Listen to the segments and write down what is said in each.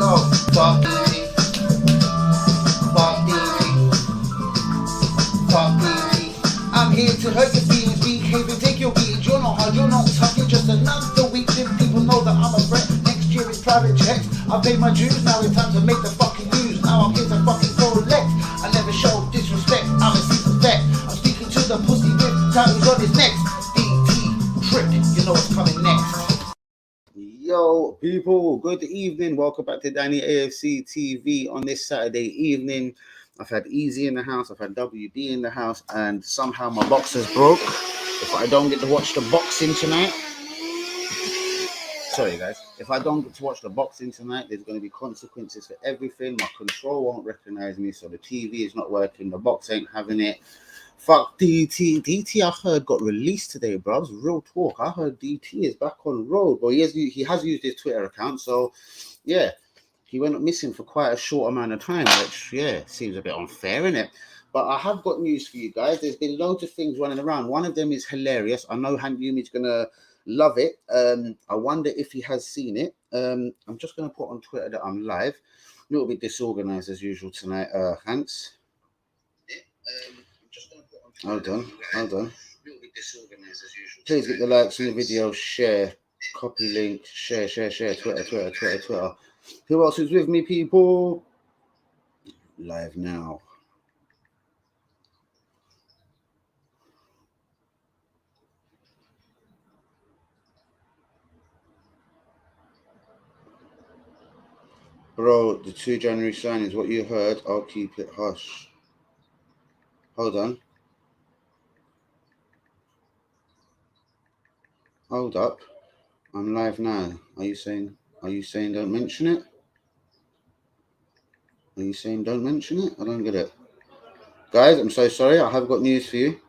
Fuck easy. Fuck easy. Fuck easy. I'm here to hurt your feelings, behave and take your beatings. You're not hard, you're not tough, you're just another weak thing. People know that I'm a threat. Next year is private checks. I pay my dues, now it's time to make the fucking news. Now I'm here to fucking collect. I never show disrespect, I'm a seasoned vet. I'm speaking to the pussy with tattoos on his neck. DT tripped, you know what's coming next. Yo, people, good evening. Welcome back to Danny AFC TV on this Saturday evening. I've had Easy in the house, I've had WB in the house, and somehow my boxer's broke. If I don't get to watch the boxing tonight, sorry guys, if I don't get to watch the boxing tonight, there's going to be consequences for everything. My control won't recognize me, so the TV is not working, the box ain't having it. Fuck DT. DT, I heard, got released today, bro. Real talk. I heard DT is back on road, but he has used his Twitter account, so yeah, he went missing for quite a short amount of time, which yeah, seems a bit unfair, innit? But I have got news for you guys. There's been loads of things running around. One of them is hilarious. I know Hank Yumi's gonna love it. I wonder if he has seen it. I'm just gonna put on Twitter that I'm live. A little bit disorganized as usual tonight, Hans. Hold on. Please get the likes on the video, share, copy link, share, Twitter. Who else is with me, people? Live now. Bro, the 2 January sign is what you heard. I'll keep it hush. Hold on. Hold up. I'm live now. Are you saying don't mention it? Are you saying don't mention it? I don't get it. Guys, I'm so sorry. I have got news for you.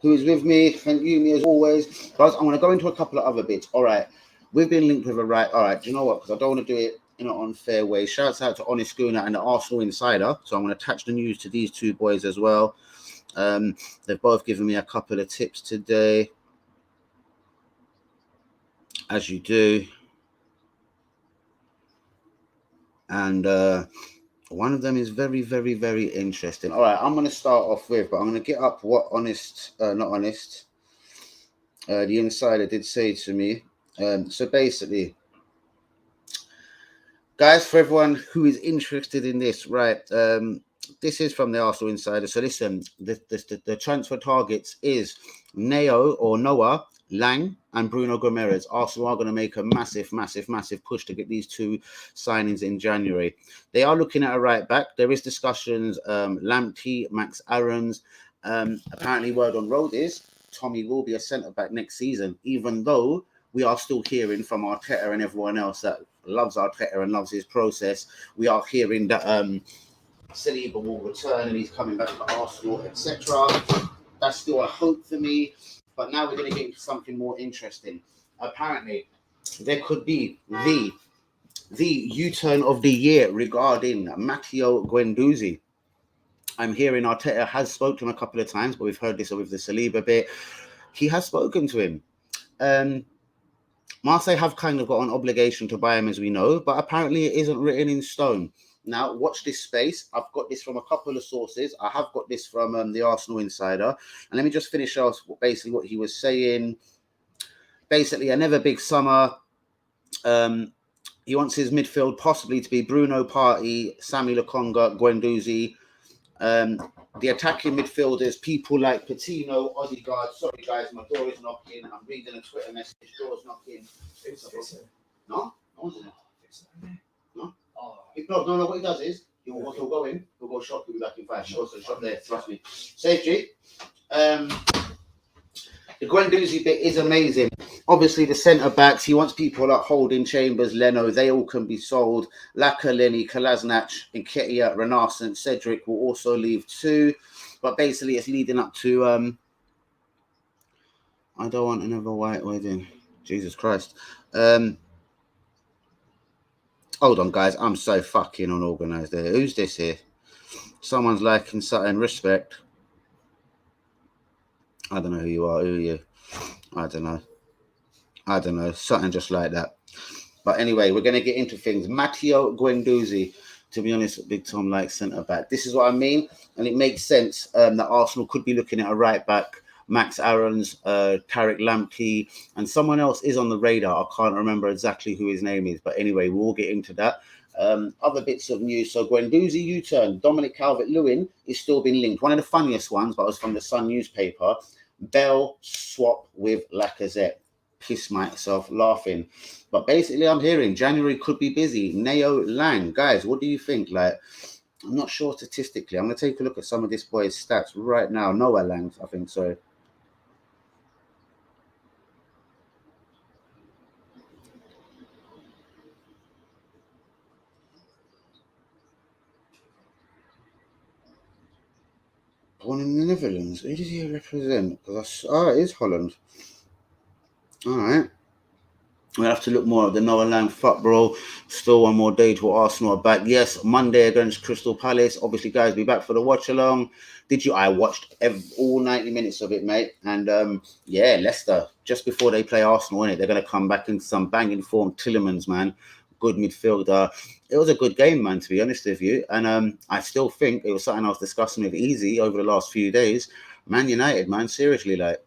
Who is with me? Thank you, me as always. Guys, I'm going to go into a couple of other bits. All right. We've been linked with a right. All right. Do you know what? Because I don't want to do it in an unfair way. Shouts out to Honest Schooner and the Arsenal Insider. So I'm going to attach the news to these two boys as well. They've both given me a couple of tips today, as you do. And one of them is very, very, very interesting. All right, I'm going to start off with, but I'm going to get up what the Insider did say to me. So basically, guys, for everyone who is interested in this, right, this is from the Arsenal Insider. So listen, the transfer targets is Noah Lang and Bruno Gomes. Arsenal are going to make a massive push to get these two signings in January. They are looking at a right back. There is discussions, Lamptey, Max Aarons. Apparently word on road is Tommy will be a centre-back next season, even though we are still hearing from Arteta and everyone else that loves Arteta and loves his process. We are hearing that Saliba will return and he's coming back to Arsenal, etc. That's still a hope for me. But now we're going to get into something more interesting. Apparently, there could be the U-turn of the year regarding Matteo Gvuendozi. I'm hearing Arteta has spoken to him a couple of times, but we've heard this with the Saliba bit. He has spoken to him. Marseille have kind of got an obligation to buy him, as we know, but apparently it isn't written in stone. Now, watch this space. I've got this from a couple of sources. I have got this from the Arsenal Insider. And let me just finish off basically what he was saying. Basically, another big summer. He wants his midfield possibly to be Bruno Partey, Sammy Lokonga, Gvuendozi. The attacking midfielders, people like Patino, Odegaard. Sorry, guys, my door is knocking. I'm reading a Twitter message. Door's knocking. No? No one's in it. No? If not, no, what he does is he'll go in, he'll go shop, he'll be back in 5. He goes to the shop there, trust me. Safe, G. The Gvuendozi bit is amazing. Obviously, the centre backs, he wants people like Holding, Chambers, Leno, they all can be sold. Laka, Lenny, Kolasinac, Nketiah, Renaissance, Cedric will also leave too. But basically, it's leading up to I don't want another white wedding. Jesus Christ. Hold on, guys. I'm so fucking unorganized there. Who's this here? Someone's liking something. Respect. I don't know who you are. Who are you? I don't know. Something just like that. But anyway, we're going to get into things. Matteo Gvuendozi, to be honest, Big Tom likes centre back. This is what I mean, and it makes sense that Arsenal could be looking at a right back. Max Aarons, Tariq Lamptey, and someone else is on the radar. I can't remember exactly who his name is, but anyway, we'll get into that. Other bits of news. So Gvuendozi U-turn. Dominic Calvert-Lewin is still being linked. One of the funniest ones, but it was from the Sun newspaper. Bell swap with Lacazette. Piss myself laughing. But basically, I'm hearing January could be busy. Neo Lang. Guys, what do you think? Like, I'm not sure statistically. I'm going to take a look at some of this boy's stats right now. Noah Lang, I think, sorry. Born in the Netherlands. Who does he represent? Because it is Holland. All right. We have to look more at the Noah Lang fuck, bro. Still one more day till Arsenal are back. Yes, Monday against Crystal Palace. Obviously, guys, be back for the watch along. Did you? I watched all 90 minutes of it, mate. And yeah, Leicester, just before they play Arsenal, innit? They're going to come back in some banging form. Tillemans, man. Good midfielder. It was a good game, man, to be honest with you. And I still think it was something I was discussing with Easy over the last few days. Man United, man, seriously, like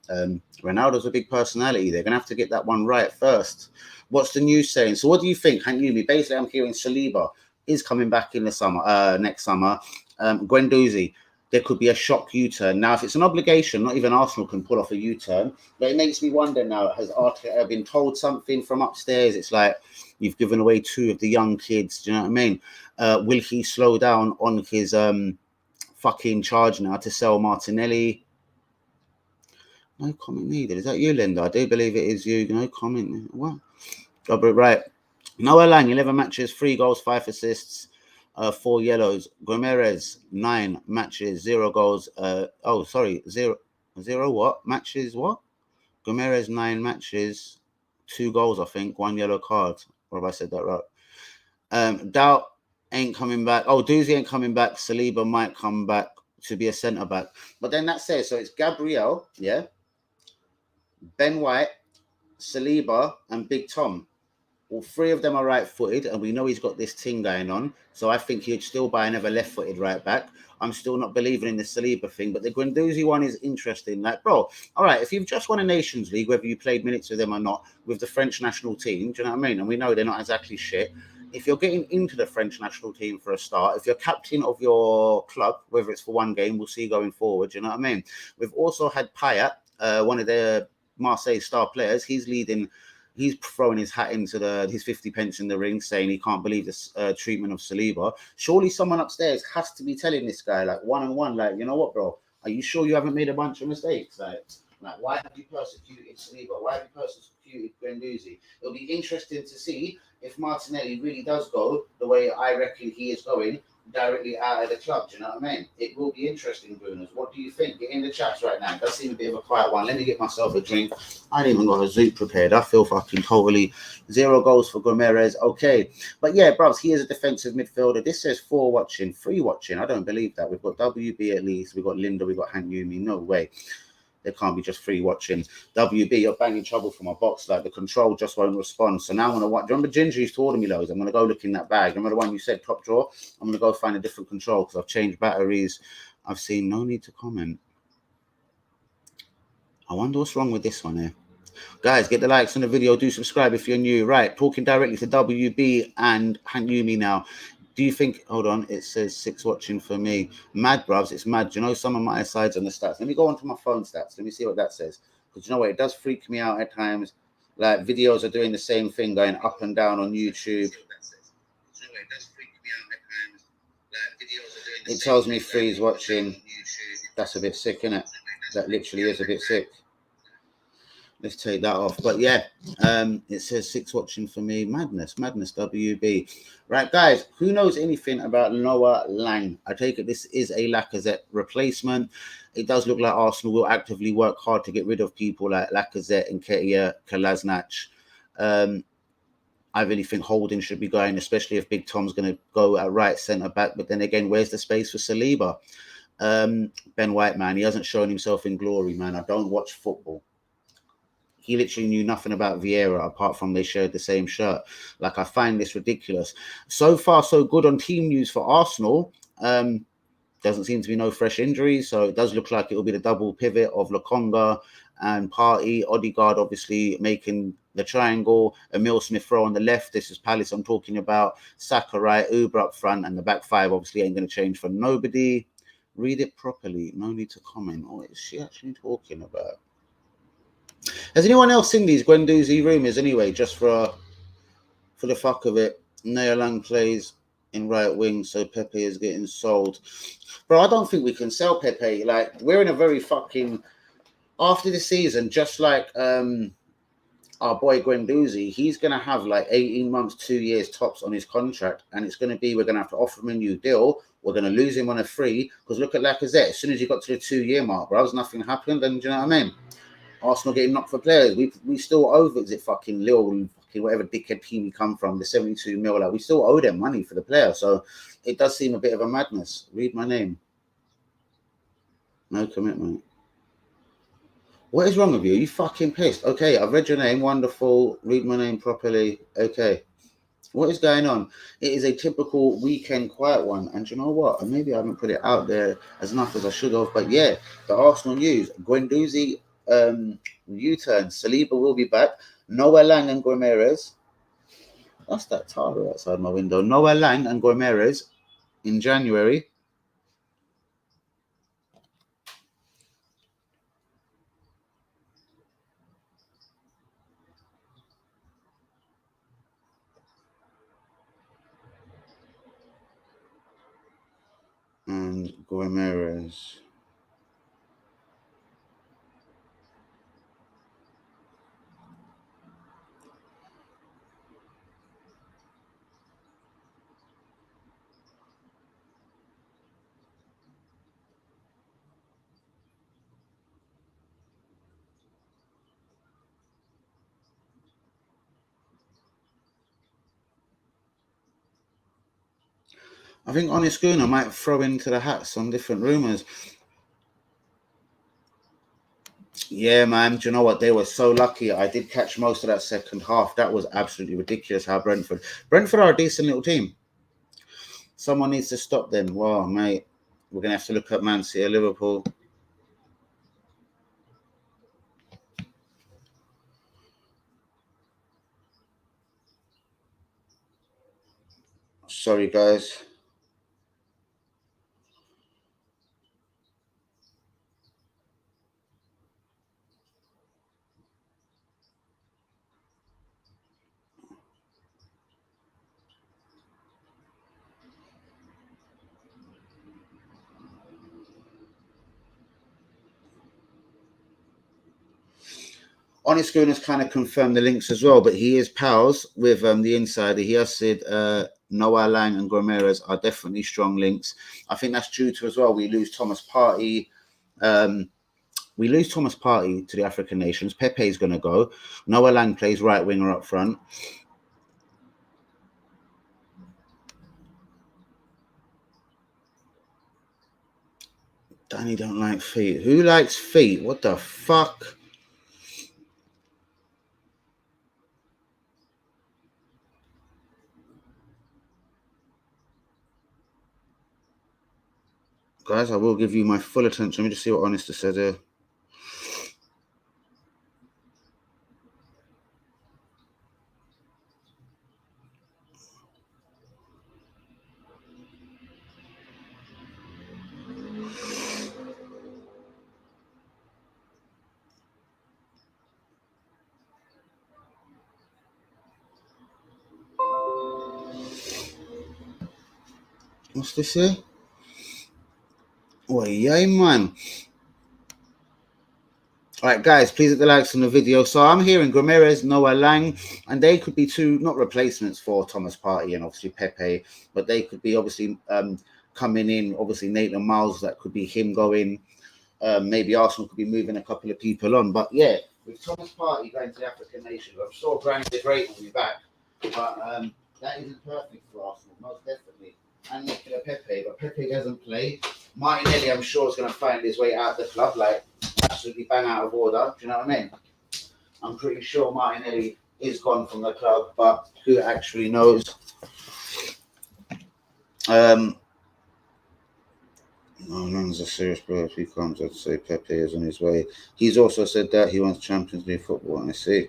Ronaldo's a big personality. They're gonna have to get that one right first. What's the news saying? So, what do you think, Hanyumi? Basically, I'm hearing Saliba is coming back in the summer, next summer. Gvuendozi, there could be a shock U-turn. Now, if it's an obligation, not even Arsenal can pull off a U-turn. But it makes me wonder now: has Arteta been told something from upstairs? It's like you've given away two of the young kids. Do you know what I mean? Will he slow down on his fucking charge now to sell Martinelli? No comment needed. Is that you, Linda? I do believe it is you. No comment. What? Oh, but right. Noah Lang, 11 matches, 3 goals, 5 assists, 4 yellows. Gomes, 9 matches, 0 goals. Zero what? Matches what? Gomes, 9 matches, 2 goals, I think, 1 yellow card. Or have I said that right? Doubt ain't coming back. Oh, Doozy ain't coming back. Saliba might come back to be a centre back. But then that says, so it's Gabriel, yeah? Ben White, Saliba, and Big Tom. All 3 of them are right-footed, and we know he's got this thing going on. So I think he'd still buy another left-footed right back. I'm still not believing in the Saliba thing, but the Gvuendozi one is interesting. Like, bro, all right, if you've just won a Nations League, whether you played minutes with them or not, with the French national team, do you know what I mean? And we know they're not exactly shit. If you're getting into the French national team for a start, if you're captain of your club, whether it's for one game, we'll see going forward, do you know what I mean? We've also had Payet, one of the Marseille star players. He's throwing his hat into his 50 pence in the ring, saying he can't believe this treatment of Saliba. Surely someone upstairs has to be telling this guy, like, one-on-one, like, you know what, bro? Are you sure you haven't made a bunch of mistakes? Like why have you persecuted Saliba? Why have you persecuted Gvuendozi? It'll be interesting to see if Martinelli really does go the way I reckon he is going, directly out of the club. Do you know what I mean? It will be interesting, Brunos. What do you think? Get in the chats right now. It does seem a bit of a quiet one. Let me get myself a drink. I ain't even got a zoot prepared. I feel fucking totally 0 goals for Gomes. Okay. But yeah, bros, he is a defensive midfielder. This says 4 watching, 3 watching. I don't believe that. We've got WB at least. We've got Linda. We've got Hanyumi. No way. There can't be just 3 watching. WB, you're banging trouble for my box. Like, the control just won't respond. So now I'm going to watch. Remember Ginger used to order me loads? I'm going to go look in that bag. Remember the one you said top drawer? I'm going to go find a different control because I've changed batteries. I've seen no need to comment. I wonder what's wrong with this one here. Guys, get the likes on the video. Do subscribe if you're new. Right, talking directly to WB and Hanyumi now. Do you think, hold on, it says 6 watching for me. Mad, bruvs, it's mad. Do you know some of my sides on the stats? Let me go onto my phone stats. Let me see what that says. Because you know what, it does freak me out at times. Like, videos are doing the same thing, going up and down on YouTube. It tells me 3's watching. That's a bit sick, isn't it? That literally is a bit sick. Let's take that off. But yeah, it says 6 watching for me. Madness, WB. Right, guys, who knows anything about Noah Lang? I take it this is a Lacazette replacement. It does look like Arsenal will actively work hard to get rid of people like Lacazette and Ketia, Kolasinac. I really think Holding should be going, especially if Big Tom's going to go at right centre back. But then again, where's the space for Saliba? Ben White, man, he hasn't shown himself in glory, man. I don't watch football. he literally knew nothing about Vieira apart from they shared the same shirt. Like, I find this ridiculous. So far, so good on team news for Arsenal. Doesn't seem to be no fresh injuries, so it does look like it will be the double pivot of Lokonga and Partey. Odegaard obviously making the triangle. Emil Smith Rowe on the left. This is Palace I'm talking about. Saka right, Uber up front, and the back five obviously ain't going to change for nobody. Read it properly. No need to comment. What is she actually talking about? Has anyone else seen these Gvuendozi rumours anyway, just for the fuck of it? Nea Lang plays in right wing, so Pepe is getting sold. Bro, I don't think we can sell Pepe. Like, we're in a very fucking... After the season, just like our boy Gvuendozi, he's going to have like 18 months, 2 years tops on his contract, and it's going to be, we're going to have to offer him a new deal. We're going to lose him on a free, because look at Lacazette. As soon as he got to the 2-year mark, bro, nothing happened, and do you know what I mean? Arsenal getting knocked for players. We still owe it fucking Lille, fucking whatever dickhead team he come from, the 72 mil. Like, we still owe them money for the player. So it does seem a bit of a madness. Read my name. No commitment. What is wrong with you? Are you fucking pissed? Okay, I've read your name. Wonderful. Read my name properly. Okay. What is going on? It is a typical weekend quiet one. And you know what? Maybe I haven't put it out there as enough as I should have. But yeah, the Arsenal news. Gvuendozi U-turn. Saliba will be back. Noah Lang and Goimeres. That's that Tara outside my window. Noah Lang and Goimeres in January. And Goimeres. I think Honest Schooner might throw into the hat some different rumours. Yeah, man. Do you know what? They were so lucky. I did catch most of that second half. That was absolutely ridiculous how Brentford are a decent little team. Someone needs to stop them. Wow, mate. We're going to have to look at Man City, Liverpool. Sorry, guys. Honest Schooner's kind of confirmed the links as well, but he is pals with the insider. He has said Noah Lang and Goimeres are definitely strong links. I think that's due to as well. We lose Thomas Partey. We lose Thomas Partey to the African nations. Pepe is going to go. Noah Lang plays right winger up front. Danny don't like feet. Who likes feet? What the fuck? Guys, I will give you my full attention. Let me just see what Honest said here. What's this here? Oh, yeah, man. All right, guys, please hit the likes on the video. So I'm hearing Goimeres, Noah Lang, and they could be two, not replacements for Thomas Partey and obviously Pepe, but they could be obviously coming in. Obviously, Nathan Miles, that could be him going. Maybe Arsenal could be moving a couple of people on. But yeah, with Thomas Partey going to the African nations, I'm sure Granit the Great will be back. But that isn't perfect for Arsenal, most definitely. And Nicola Pepe, but Pepe doesn't play. Martinelli, I'm sure, is going to find his way out of the club, like absolutely bang out of order. Do you know what I mean? I'm pretty sure Martinelli is gone from the club, but who actually knows? No, Nun's a serious player. If he comes, I'd say Pepe is on his way. He's also said that he wants Champions League football, and I see.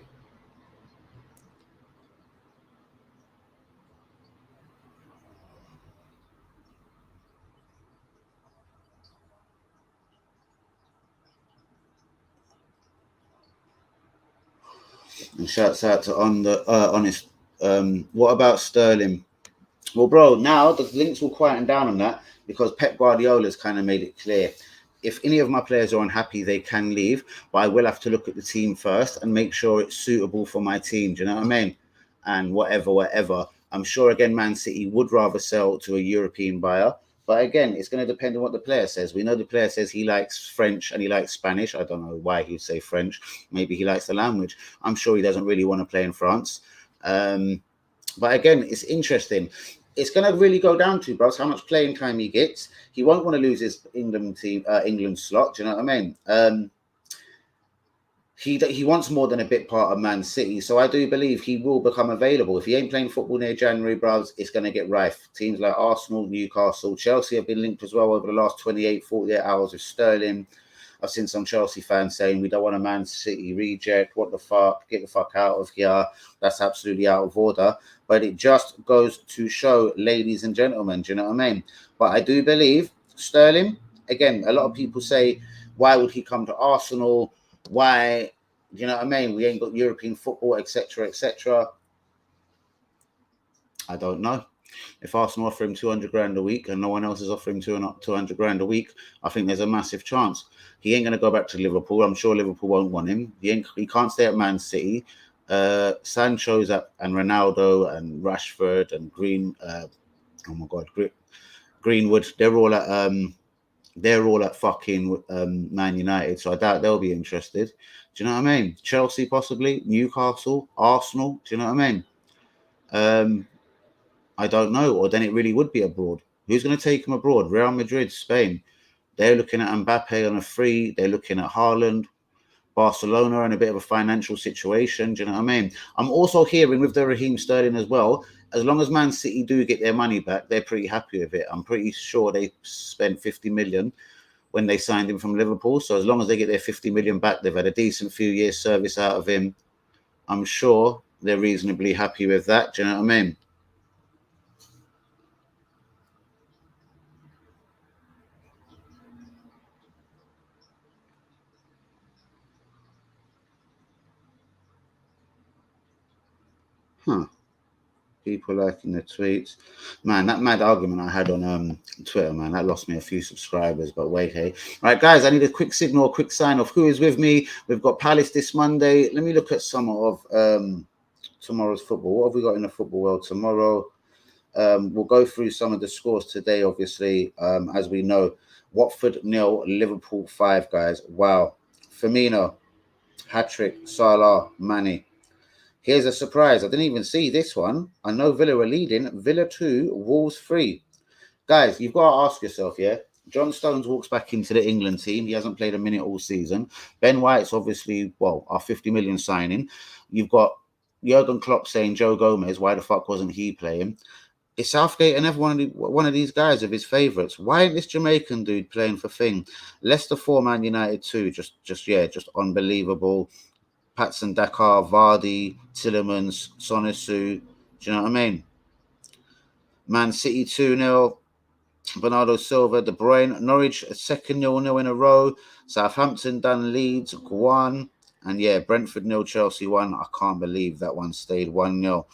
And shouts out to on the honest. What about Sterling? Well, bro, now the links will quieten down on that because Pep Guardiola's kind of made it clear. If any of my players are unhappy, they can leave, but I will have to look at the team first and make sure it's suitable for my team. Do you know what I mean? And whatever. I'm sure again, Man City would rather sell to a European buyer. But again, it's going to depend on what the player says. We know the player says he likes French and he likes Spanish. I don't know why he'd say French. Maybe he likes the language. I'm sure he doesn't really want to play in France. But again, it's interesting. It's going to really go down to, bros, how much playing time he gets. He won't want to lose his England slot. Do you know what I mean? He wants more than a bit part of Man City, so I do believe he will become available. If he ain't playing football near January, bros, it's going to get rife. Teams like Arsenal, Newcastle, Chelsea have been linked as well over the last 48 hours with Sterling. I've seen some Chelsea fans saying we don't want a Man City reject. What the fuck? Get the fuck out of here. That's absolutely out of order. But it just goes to show, ladies and gentlemen, do you know what I mean? But I do believe Sterling, again, a lot of people say, why would he come to Arsenal? Why, you know what I mean? We ain't got European football, etc., etc. I don't know. If Arsenal offer him 200 grand a week and no one else is offering 200 grand a week, I think there's a massive chance. He ain't going to go back to Liverpool. I'm sure Liverpool won't want him. He can't stay at Man City. Sancho's and Ronaldo and Rashford and Greenwood. They're all at fucking Man United. So I doubt they'll be interested. Do you know what I mean? Chelsea possibly, Newcastle, Arsenal. Do you know what I mean? I don't know. Or then it really would be abroad. Who's going to take him abroad? Real Madrid, Spain. They're looking at Mbappe on a free. They're looking at Haaland. Barcelona in a bit of a financial situation. Do you know what I mean? I'm also hearing with the Raheem Sterling as well, as long as Man City do get their money back, they're pretty happy with it. I'm pretty sure they spent 50 million when they signed him from Liverpool. So as long as they get their 50 million back, they've had a decent few years service out of him. I'm sure they're reasonably happy with that. Do you know what I mean? Huh. People liking the tweets. Man, that mad argument I had on Twitter, man, that lost me a few subscribers, but wait, hey. All right, guys, I need a quick signal, a quick sign off. Who is with me? We've got Palace this Monday. Let me look at some of tomorrow's football. What have we got in the football world tomorrow? We'll go through some of the scores today, obviously. As we know, Watford 0, Liverpool 5, guys. Wow. Firmino, hat-trick, Salah, Mane. Here's a surprise. I didn't even see this one. I know Villa are leading. Villa 2, Wolves 3. Guys, you've got to ask yourself, yeah? John Stones walks back into the England team. He hasn't played a minute all season. Ben White's obviously, well, our 50 million signing. You've got Jurgen Klopp saying Joe Gomez, why the fuck wasn't he playing? Is Southgate and every one of these guys of his favourites? Why ain't this Jamaican dude playing for Thing? Leicester 4, Man United 2. Just unbelievable. Patson Dakar, Vardy, Tillemans, Sonisu. Do you know what I mean? Man City 2-0. Bernardo Silva, De Bruyne. Norwich a second 0-0 in a row. Southampton done Leeds, Guan. And yeah, Brentford 0, Chelsea 1. I can't believe that one stayed 1-0.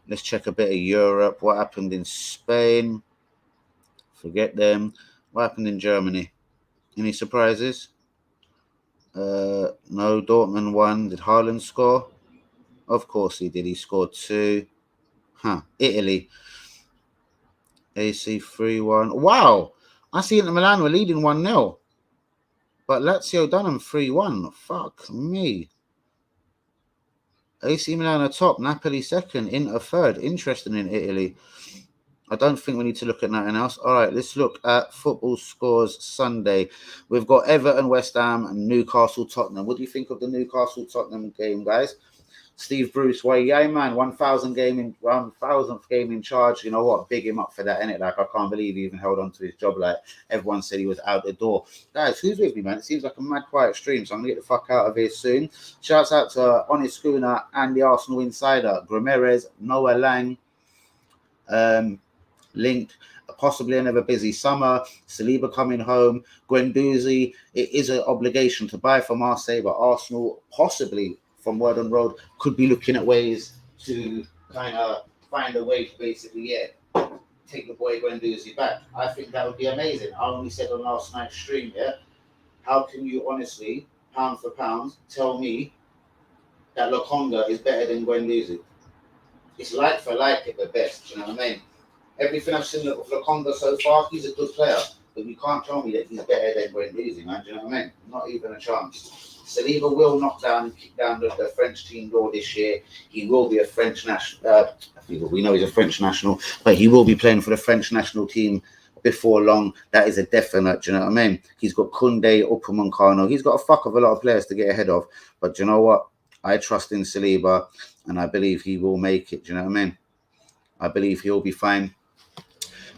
Let's check a bit of Europe. What happened in Spain? Forget them. What happened in Germany? Any surprises? No, Dortmund won. Did Haaland score? Of course he did. He scored 2. Italy. AC 3-1. Wow. I see Inter Milan were leading 1-0. But Lazio done them 3-1. Fuck me. AC Milan are top. Napoli second. Inter third. Interesting in Italy. I don't think we need to look at nothing else. All right, let's look at football scores Sunday. We've got Everton, West Ham, and Newcastle, Tottenham. What do you think of the Newcastle Tottenham game, guys? Steve Bruce, why, yeah, man, 1,000th game in charge. You know what? Big him up for that, innit? Like, I can't believe he even held on to his job. Like, everyone said he was out the door. Guys, who's with me, man? It seems like a mad quiet stream, so I'm gonna get the fuck out of here soon. Shouts out to Honest Schooner and the Arsenal Insider, Gramerez, Noah Lang, linked. Possibly another busy summer. Saliba coming home. Gvuendozi. It is an obligation to buy for Marseille, but Arsenal possibly from Word on Road could be looking at ways to kind of find a way to basically take the boy Gvuendozi back. I think that would be amazing. I only said on last night's stream, how can you honestly, pound for pound, tell me that Lokonga is better than Gvuendozi? It's like for like at the best, you know what I mean? Everything I've seen of Lokonga so far, he's a good player, but you can't tell me that he's better than Gvuendozi, man. Do you know what I mean? Not even a chance. Saliba will knock down and kick down the French team door this year. He will be a French national. We know he's a French national, but he will be playing for the French national team before long. That is a definite. Do you know what I mean? He's got Koundé, Upamecano. He's got a fuck of a lot of players to get ahead of. But do you know what? I trust in Saliba, and I believe he will make it. Do you know what I mean? I believe he'll be fine.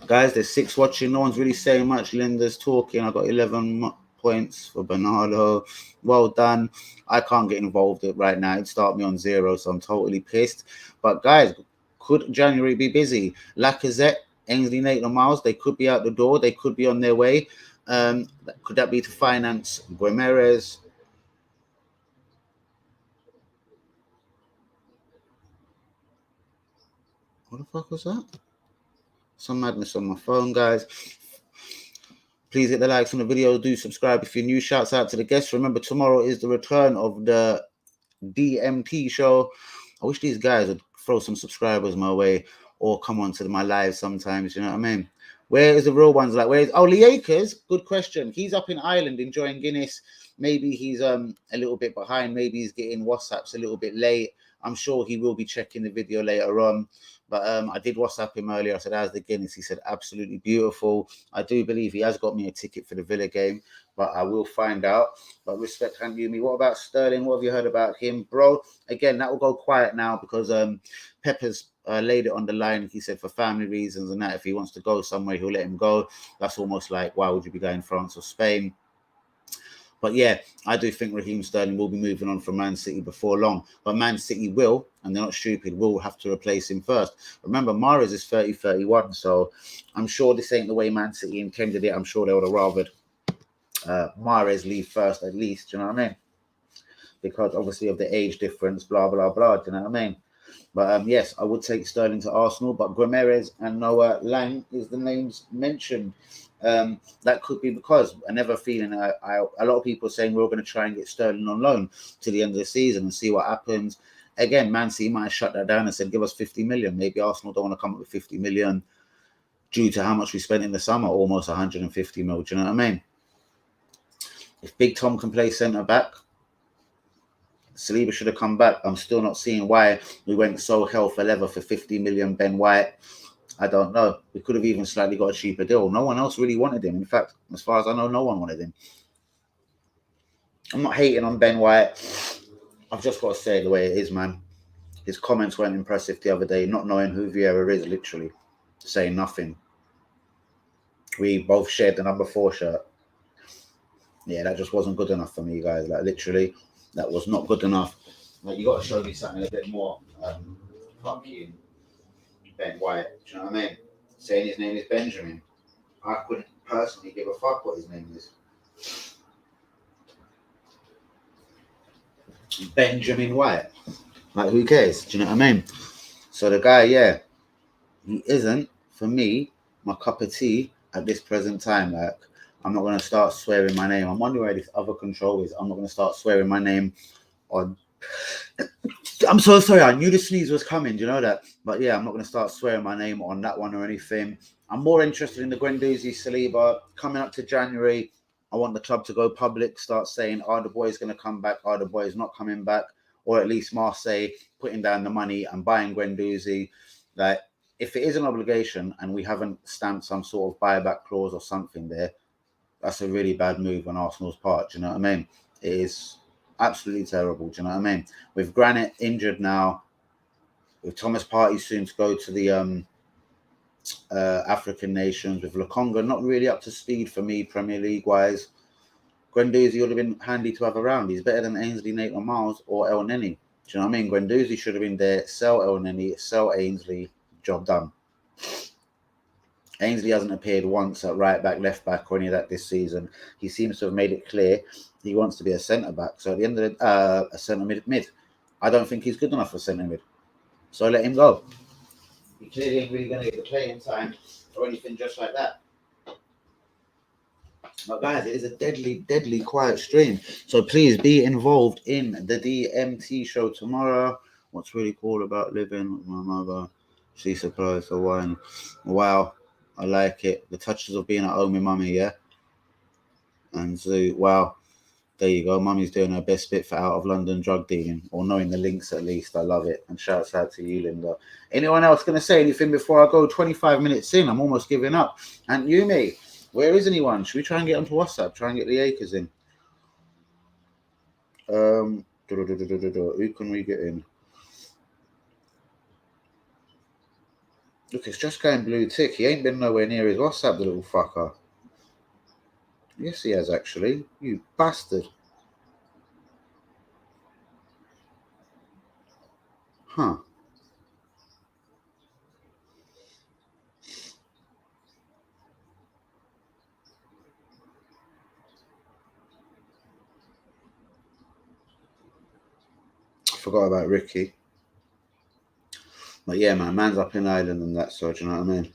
Guys, there's 6 watching. No one's really saying much. Linda's talking. I got 11 points for Bernardo. Well done. I can't get involved right now. It'd start me on 0, so I'm totally pissed. But guys, could January be busy? Lacazette, Ainsley, Maitland-Niles, they could be out the door. They could be on their way. Could that be to finance Guimarães? What the fuck was that? Some madness on my phone, guys. Please hit the likes on the video. Do subscribe if you're new. Shouts out to the guests. Remember, tomorrow is the return of the DMT show. I wish these guys would throw some subscribers my way or come on to my live sometimes. You know what I mean? Where is the real ones? Like, where's Lee Akers? Good question. He's up in Ireland enjoying Guinness. Maybe he's a little bit behind. Maybe he's getting WhatsApps a little bit late. I'm sure he will be checking the video later on. But I did WhatsApp him earlier. I said, how's the Guinness? He said, absolutely beautiful. I do believe he has got me a ticket for the Villa game, but I will find out. But respect, Hank Yumi. What about Sterling? What have you heard about him? Bro, again, that will go quiet now because Pepper's laid it on the line. He said for family reasons and that if he wants to go somewhere, he'll let him go. That's almost like, why would you be going France or Spain? But yeah, I do think Raheem Sterling will be moving on from Man City before long. But Man City will, and they're not stupid, will have to replace him first. Remember, Mahrez is 30-31, so I'm sure this ain't the way Man City intended it. I'm sure they would have rathered Mahrez leave first at least, do you know what I mean? Because obviously of the age difference, blah, blah, blah, do you know what I mean? But yes, I would take Sterling to Arsenal, but Gramerez and Noah Lang is the names mentioned. That could be because another feeling. A lot of people are saying we're going to try and get Sterling on loan to the end of the season and see what happens. Again, Man City might have shut that down and said, give us 50 million. Maybe Arsenal don't want to come up with 50 million due to how much we spent in the summer, almost 150 mil. Do you know what I mean? If Big Tom can play centre back, Saliba should have come back. I'm still not seeing why we went so hell for leather for 50 million Ben White. I don't know. We could have even slightly got a cheaper deal. No one else really wanted him. In fact, as far as I know, no one wanted him. I'm not hating on Ben White. I've just got to say it the way it is, man. His comments weren't impressive the other day, not knowing who Vieira is, literally. Saying nothing. We both shared the number 4 shirt. Yeah, that just wasn't good enough for me, guys. Like, literally, that was not good enough. Like, you got to show me something a bit more fucking Ben White. Do you know what I mean? Saying his name is Benjamin. I couldn't personally give a fuck what his name is. Benjamin White. Like, who cares? Do you know what I mean? So the guy, yeah, he isn't, for me, my cup of tea at this present time. Like, I'm not going to start swearing my name. I'm wondering where this other control is. I'm not going to start swearing my name on... I'm so sorry. I knew the sneeze was coming. Do you know that? But yeah, I'm not going to start swearing my name on that one or anything. I'm more interested in the Gvuendozi, Saliba. Coming up to January, I want the club to go public, start saying, are the boys going to come back? Are the boys not coming back? Or at least Marseille putting down the money and buying Gvuendozi. Like, if it is an obligation and we haven't stamped some sort of buyback clause or something there, that's a really bad move on Arsenal's part. Do you know what I mean? It is absolutely terrible. Do you know what I mean? With Granit injured now, with Thomas Partey soon to go to the African nations, with Lokonga not really up to speed for me Premier League wise, Gvuendozi would have been handy to have around. He's better than Ainsley, Maitland-Niles, or El Neni. Do you know what I mean? Gvuendozi should have been there. Sell El Neni, sell Ainsley. Job done. Ainsley hasn't appeared once at right back, left back, or any of that this season. He seems to have made it clear he wants to be a centre back. So at the end of the a centre mid. I don't think he's good enough for centre mid. So let him go. He clearly ain't really going to get the playing time or anything just like that. But guys, it is a deadly, deadly quiet stream. So please be involved in the DMT show tomorrow. What's really cool about living with my mother? She supplies the wine. Wow, I like it. The touches of being at home with mummy, yeah? And Zoo, wow. There you go. Mummy's doing her best bit for out of London drug dealing, or knowing the links at least. I love it. And shouts out to you, Linda. Anyone else going to say anything before I go? 25 minutes in. I'm almost giving up. And Yumi, where is anyone? Should we try and get onto WhatsApp? Try and get the acres in. Who can we get in? Look, it's just going blue tick. He ain't been nowhere near his WhatsApp, the little fucker. Yes, he has, actually. You bastard. Huh. I forgot about Ricky. But yeah, man, man's up in Ireland and that sort, you know what I mean?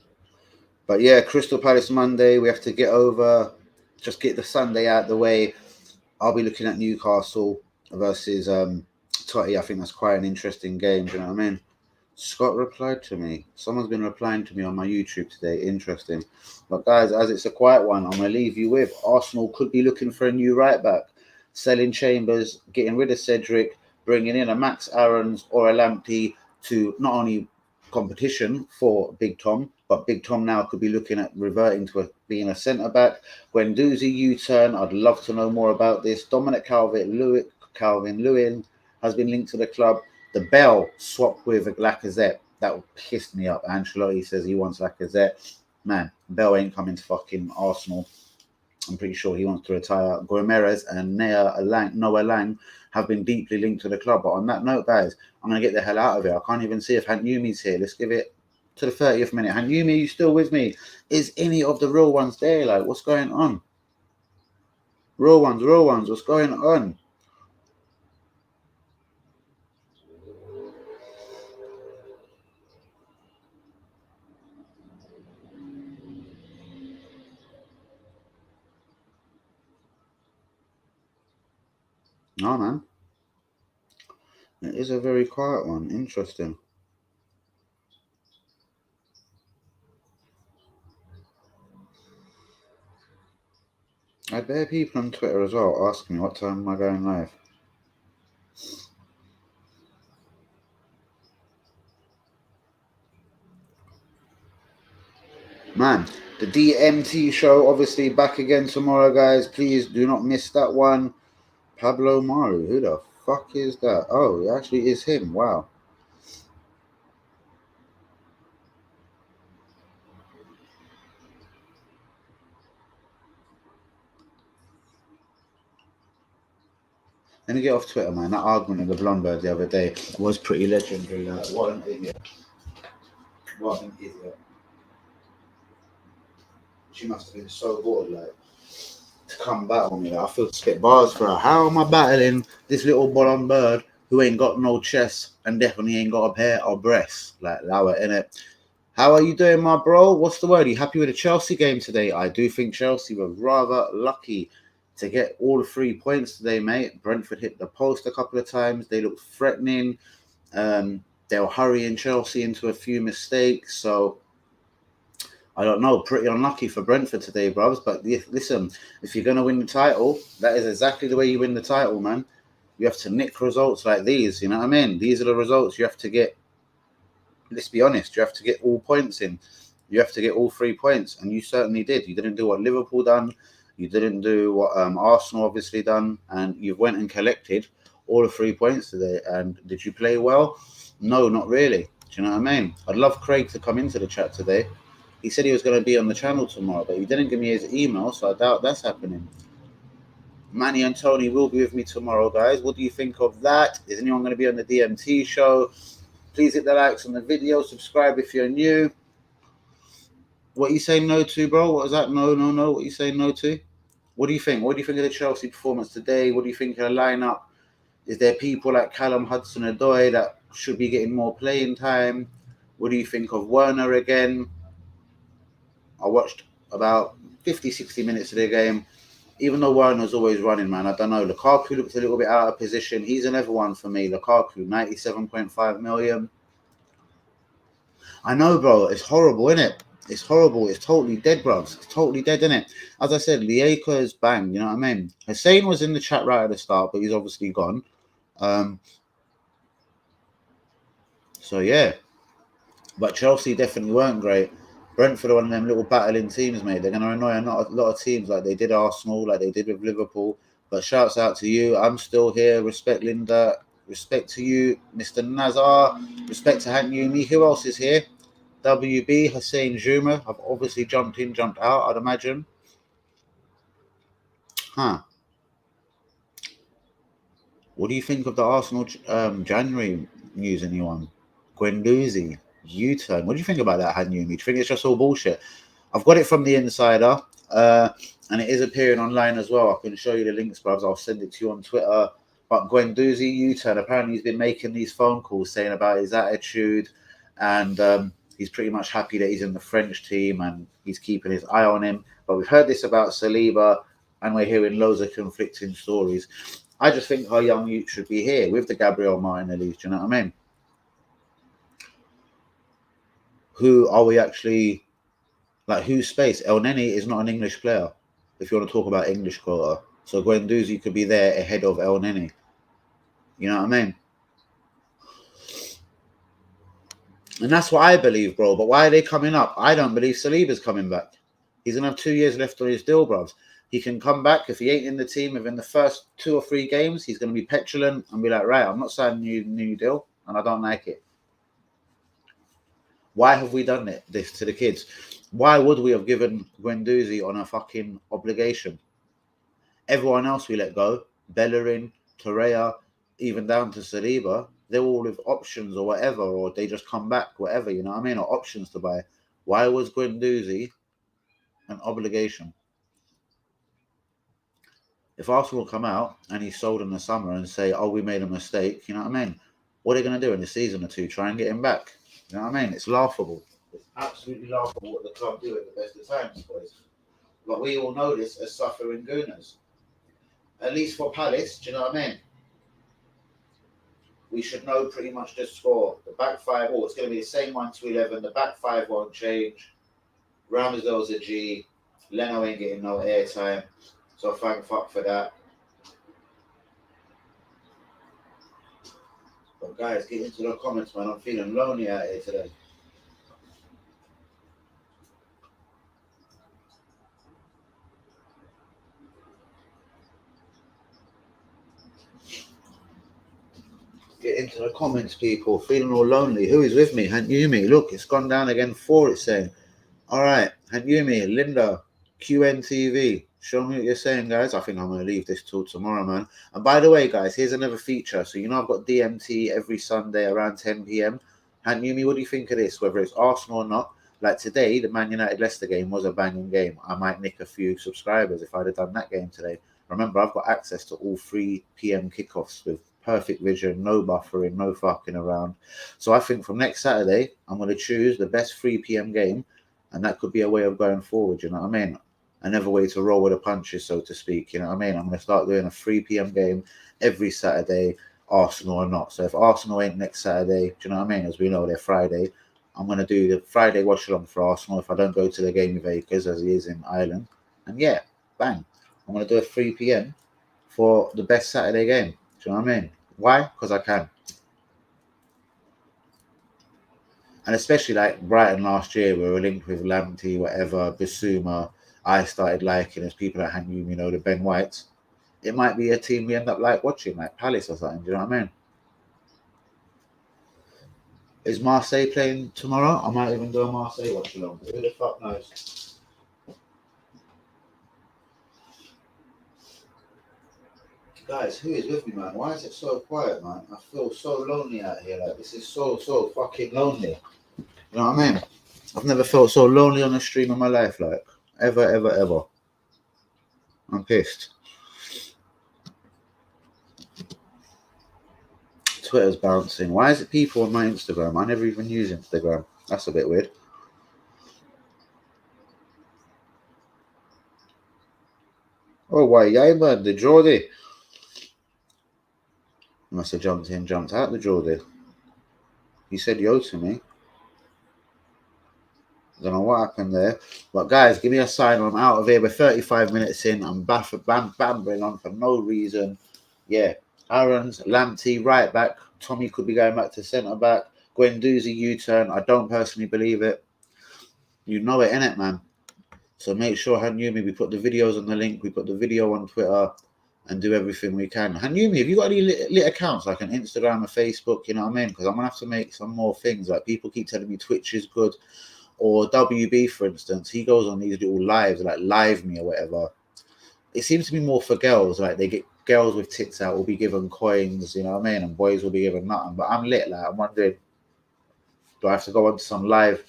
But yeah, Crystal Palace Monday, we have to get over, just get the Sunday out of the way. I'll be looking at Newcastle versus Totty. I think that's quite an interesting game, do you know what I mean? Scott replied to me. Someone's been replying to me on my YouTube today. Interesting. But guys, as it's a quiet one, I'm going to leave you with Arsenal could be looking for a new right back. Selling Chambers, getting rid of Cedric, bringing in a Max Aarons or a Lamptey to not only competition for Big Tom, but Big Tom now could be looking at reverting to being a centre-back. Gvuendozi U-turn, I'd love to know more about this. Dominic Calvin-Lewin has been linked to the club. The Bell swap with Lacazette. That pissed me up. Ancelotti says he wants Lacazette. Man, Bell ain't coming to fucking Arsenal. I'm pretty sure he wants to retire. Gomes and Noah Lang have been deeply linked to the club. But on that note, guys, I'm going to get the hell out of here. I can't even see if Yumi's here. Let's give it to the 30th minute. Yumi, you still with me? Is any of the real ones there? Like, what's going on? Real ones, what's going on? No, man. It is a very quiet one. Interesting. I had bare people on Twitter as well asking me what time am I going live. Man, the DMT show obviously back again tomorrow, guys. Please do not miss that one. Pablo Maru, who the fuck is that? Oh, it actually is him. Wow. Let me get off Twitter, man. That argument with the blonde bird the other day was pretty legendary. Like, what an idiot. What an idiot. She must have been so bored, like, to come battle me. Like, I feel to spit bars for her. How am I battling this little blonde bird who ain't got no chest and definitely ain't got a pair of breasts? Like, lower in it. How are you doing, my bro? What's the word? Are you happy with the Chelsea game today? I do think Chelsea were rather lucky to get all the 3 points today, mate. Brentford hit the post a couple of times. They looked threatening. They were hurrying Chelsea into a few mistakes. So, I don't know. Pretty unlucky for Brentford today, bros. But listen, if you're going to win the title, that is exactly the way you win the title, man. You have to nick results like these. You know what I mean? These are the results you have to get let's be honest, you have to get all points in. You have to get all 3 points, and you certainly did. You didn't do what Liverpool done. You didn't do what Arsenal obviously done, and you went and collected all the 3 points today. And did you play well? No, not really. Do you know what I mean? I'd love Craig to come into the chat today. He said he was going to be on the channel tomorrow, but he didn't give me his email, so I doubt that's happening. Manny and Tony will be with me tomorrow, guys. What do you think of that? Is anyone going to be on the DMT show? Please hit the likes on the video. Subscribe if you're new. What are you saying no to, bro? What is that? No. What are you saying no to? What do you think? What do you think of the Chelsea performance today? What do you think of the lineup? Is there people like Callum Hudson-Odoi that should be getting more playing time? What do you think of Werner again? I watched about 50, 60 minutes of the game. Even though Werner's always running, man, I don't know. Lukaku looks a little bit out of position. He's another one for me. Lukaku, 97.5 million. I know, bro. It's horrible, isn't it? It's horrible. It's totally dead, bro. It's totally dead, isn't it? As I said, Lieka is bang. You know what I mean? Hussein was in the chat right at the start, but he's obviously gone. So, yeah. But Chelsea definitely weren't great. Brentford are one of them little battling teams, mate. They're going to annoy a lot of teams like they did Arsenal, like they did with Liverpool. But shouts out to you. I'm still here. Respect, Linda. Respect to you, Mr. Nazar. Respect to Hank Yumi. Who else is here? WB, Hussein Juma. I've obviously jumped in, jumped out, I'd imagine. What do you think of the Arsenal January news, anyone? Gvuendozi, U-turn. What do you think about that, Hanumi? Do you think it's just all bullshit? I've got it from the insider, and it is appearing online as well. I can show you the links, brothers. I'll send it to you on Twitter. But Gvuendozi, U-turn. Apparently, he's been making these phone calls saying about his attitude, and he's pretty much happy that he's in the French team and he's keeping his eye on him. But we've heard this about Saliba, and we're hearing loads of conflicting stories. I just think our young youth should be here with the Gabriel Martinelli. Do you know what I mean? Who are we actually, like, whose space? El Neni is not an English player, if you want to talk about English quota. So Gvuendozi could be there ahead of El Neni. You know what I mean? And that's what I believe, bro. But why are they coming up? I don't believe Saliba's coming back. He's going to have 2 years left on his deal, bros. He can come back. If he ain't in the team within the first 2 or 3 games, he's going to be petulant and be like, right, I'm not signing you a new deal, and I don't like it. Why have we done this to the kids? Why would we have given Gvuendozi on a fucking obligation? Everyone else we let go, Bellerin, Torreira, even down to Saliba, they're all with options or whatever, or they just come back, whatever, you know what I mean, or options to buy. Why was Gvuendozi an obligation? If Arsenal come out and he's sold in the summer and say, oh, we made a mistake, you know what I mean? What are they going to do in a season or two? Try and get him back? You know what I mean? It's laughable. It's absolutely laughable what the club do at the best of times, boys. But we all know this as suffering gooners. At least for Palace, do you know what I mean? We should know pretty much the score. The back five, it's going to be the same 1-11. The back five won't change. Ramsdale's a G. Leno ain't getting no airtime. So thank fuck for that. But guys, get into the comments, man. I'm feeling lonely out here today. Get into the comments, people. Feeling all lonely. Who is with me? Hanyumi. Look, it's gone down again 4, it's saying. All right. Hanyumi, Linda, QNTV. Show me what you're saying, guys. I think I'm going to leave this till tomorrow, man. And by the way, guys, here's another feature. So, you know, I've got DMT every Sunday around 10 p.m. Hanyumi, what do you think of this? Whether it's Arsenal or not? Like today, the Man United-Leicester game was a banging game. I might nick a few subscribers if I'd have done that game today. Remember, I've got access to all 3 p.m. kickoffs with perfect vision, no buffering, no fucking around. So I think from next Saturday, I'm going to choose the best 3 p.m. game, and that could be a way of going forward, you know what I mean? Another way to roll with the punches, so to speak, you know what I mean? I'm going to start doing a 3 p.m. game every Saturday, Arsenal or not. So if Arsenal ain't next Saturday, do you know what I mean? As we know, they're Friday. I'm going to do the Friday watch along for Arsenal if I don't go to the game with Akers, as he is in Ireland. And yeah, bang. I'm going to do a 3 p.m. for the best Saturday game. Do you know what I mean? Why? Because I can. And especially like Brighton last year, we were linked with Lamptey, whatever, Bissouma. I started liking as people like Hanyum, the Ben Whites. It might be a team we end up like watching, like Palace or something. Do you know what I mean? Is Marseille playing tomorrow? I might even do a Marseille watch along. Who the fuck knows? Guys, who is with me, man? Why is it so quiet, man? I feel so lonely out here. Like, this is so fucking lonely. You know what I mean? I've never felt so lonely on a stream in my life, like, ever. I'm pissed. Twitter's bouncing. Why is it people on my Instagram? I never even use Instagram. That's a bit weird. Oh, why, yeah, man, the Geordie. Must have jumped in, jumped out, the Geordie. He said yo to me. Don't know what happened there. But guys, give me a sign. I'm out of here. We're 35 minutes in. I'm bambling on for no reason. Yeah. Aaron's, Lamptey, right back. Tommy could be going back to centre back. Gvuendozi U-turn. I don't personally believe it. You know it, innit, man? So make sure, Hanyumi, we put the videos on the link. We put the video on Twitter and do everything we can. Hanyumi, have you got any lit accounts like an Instagram or Facebook? You know what I mean? Because I'm going to have to make some more things. Like people keep telling me Twitch is good. Or WB, for instance, he goes on these little lives, like Live Me or whatever. It seems to be more for girls. Like they get girls with tits out will be given coins, you know what I mean? And boys will be given nothing. But I'm lit. Like I'm wondering, do I have to go onto some live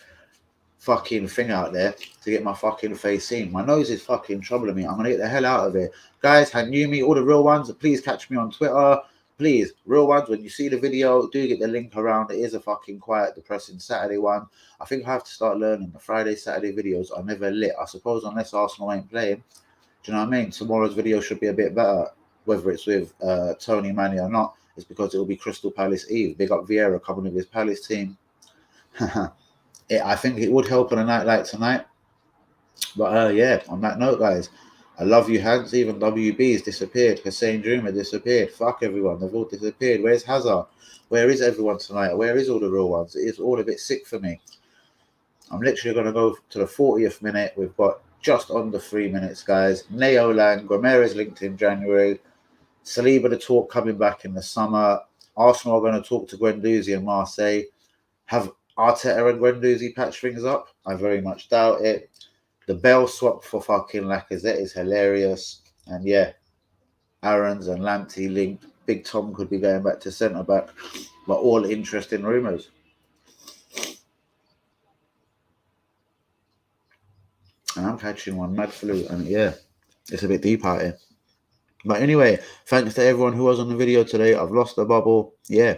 fucking thing out there to get my fucking face seen? My nose is fucking troubling me. I'm gonna get the hell out of here, guys. Knew me, all the real ones. Please catch me on Twitter. Please, real ones, when you see the video, do get the link around. It is a fucking quiet, depressing Saturday one. I think I have to start learning the Friday, Saturday videos are never lit. I suppose unless Arsenal ain't playing. Do you know what I mean? Tomorrow's video should be a bit better, whether it's with Tony Manny or not. It's because it will be Crystal Palace Eve. Big up Vieira coming with his Palace team. I think it would help on a night like tonight. But yeah, on that note, guys, I love you, Hans. Even WB's disappeared. Hussein Juma disappeared. Fuck everyone. They've all disappeared. Where's Hazard? Where is everyone tonight? Where is all the real ones? It is all a bit sick for me. I'm literally going to go to the 40th minute. We've got just under 3 minutes, guys. Neo Lang, Gomeres linked in January. Saliba the talk coming back in the summer. Arsenal are going to talk to Gvuendozi and Marseille. Have Arteta and Gvuendozi patch things up? I very much doubt it. The Bell swap for fucking Lacazette is hilarious. And yeah, Aaron's and Lamptey linked. Big Tom could be going back to centre back. But all interesting rumours. And I'm catching one mad flu. And yeah, it's a bit deep out here. But anyway, thanks to everyone who was on the video today. I've lost the bubble. Yeah.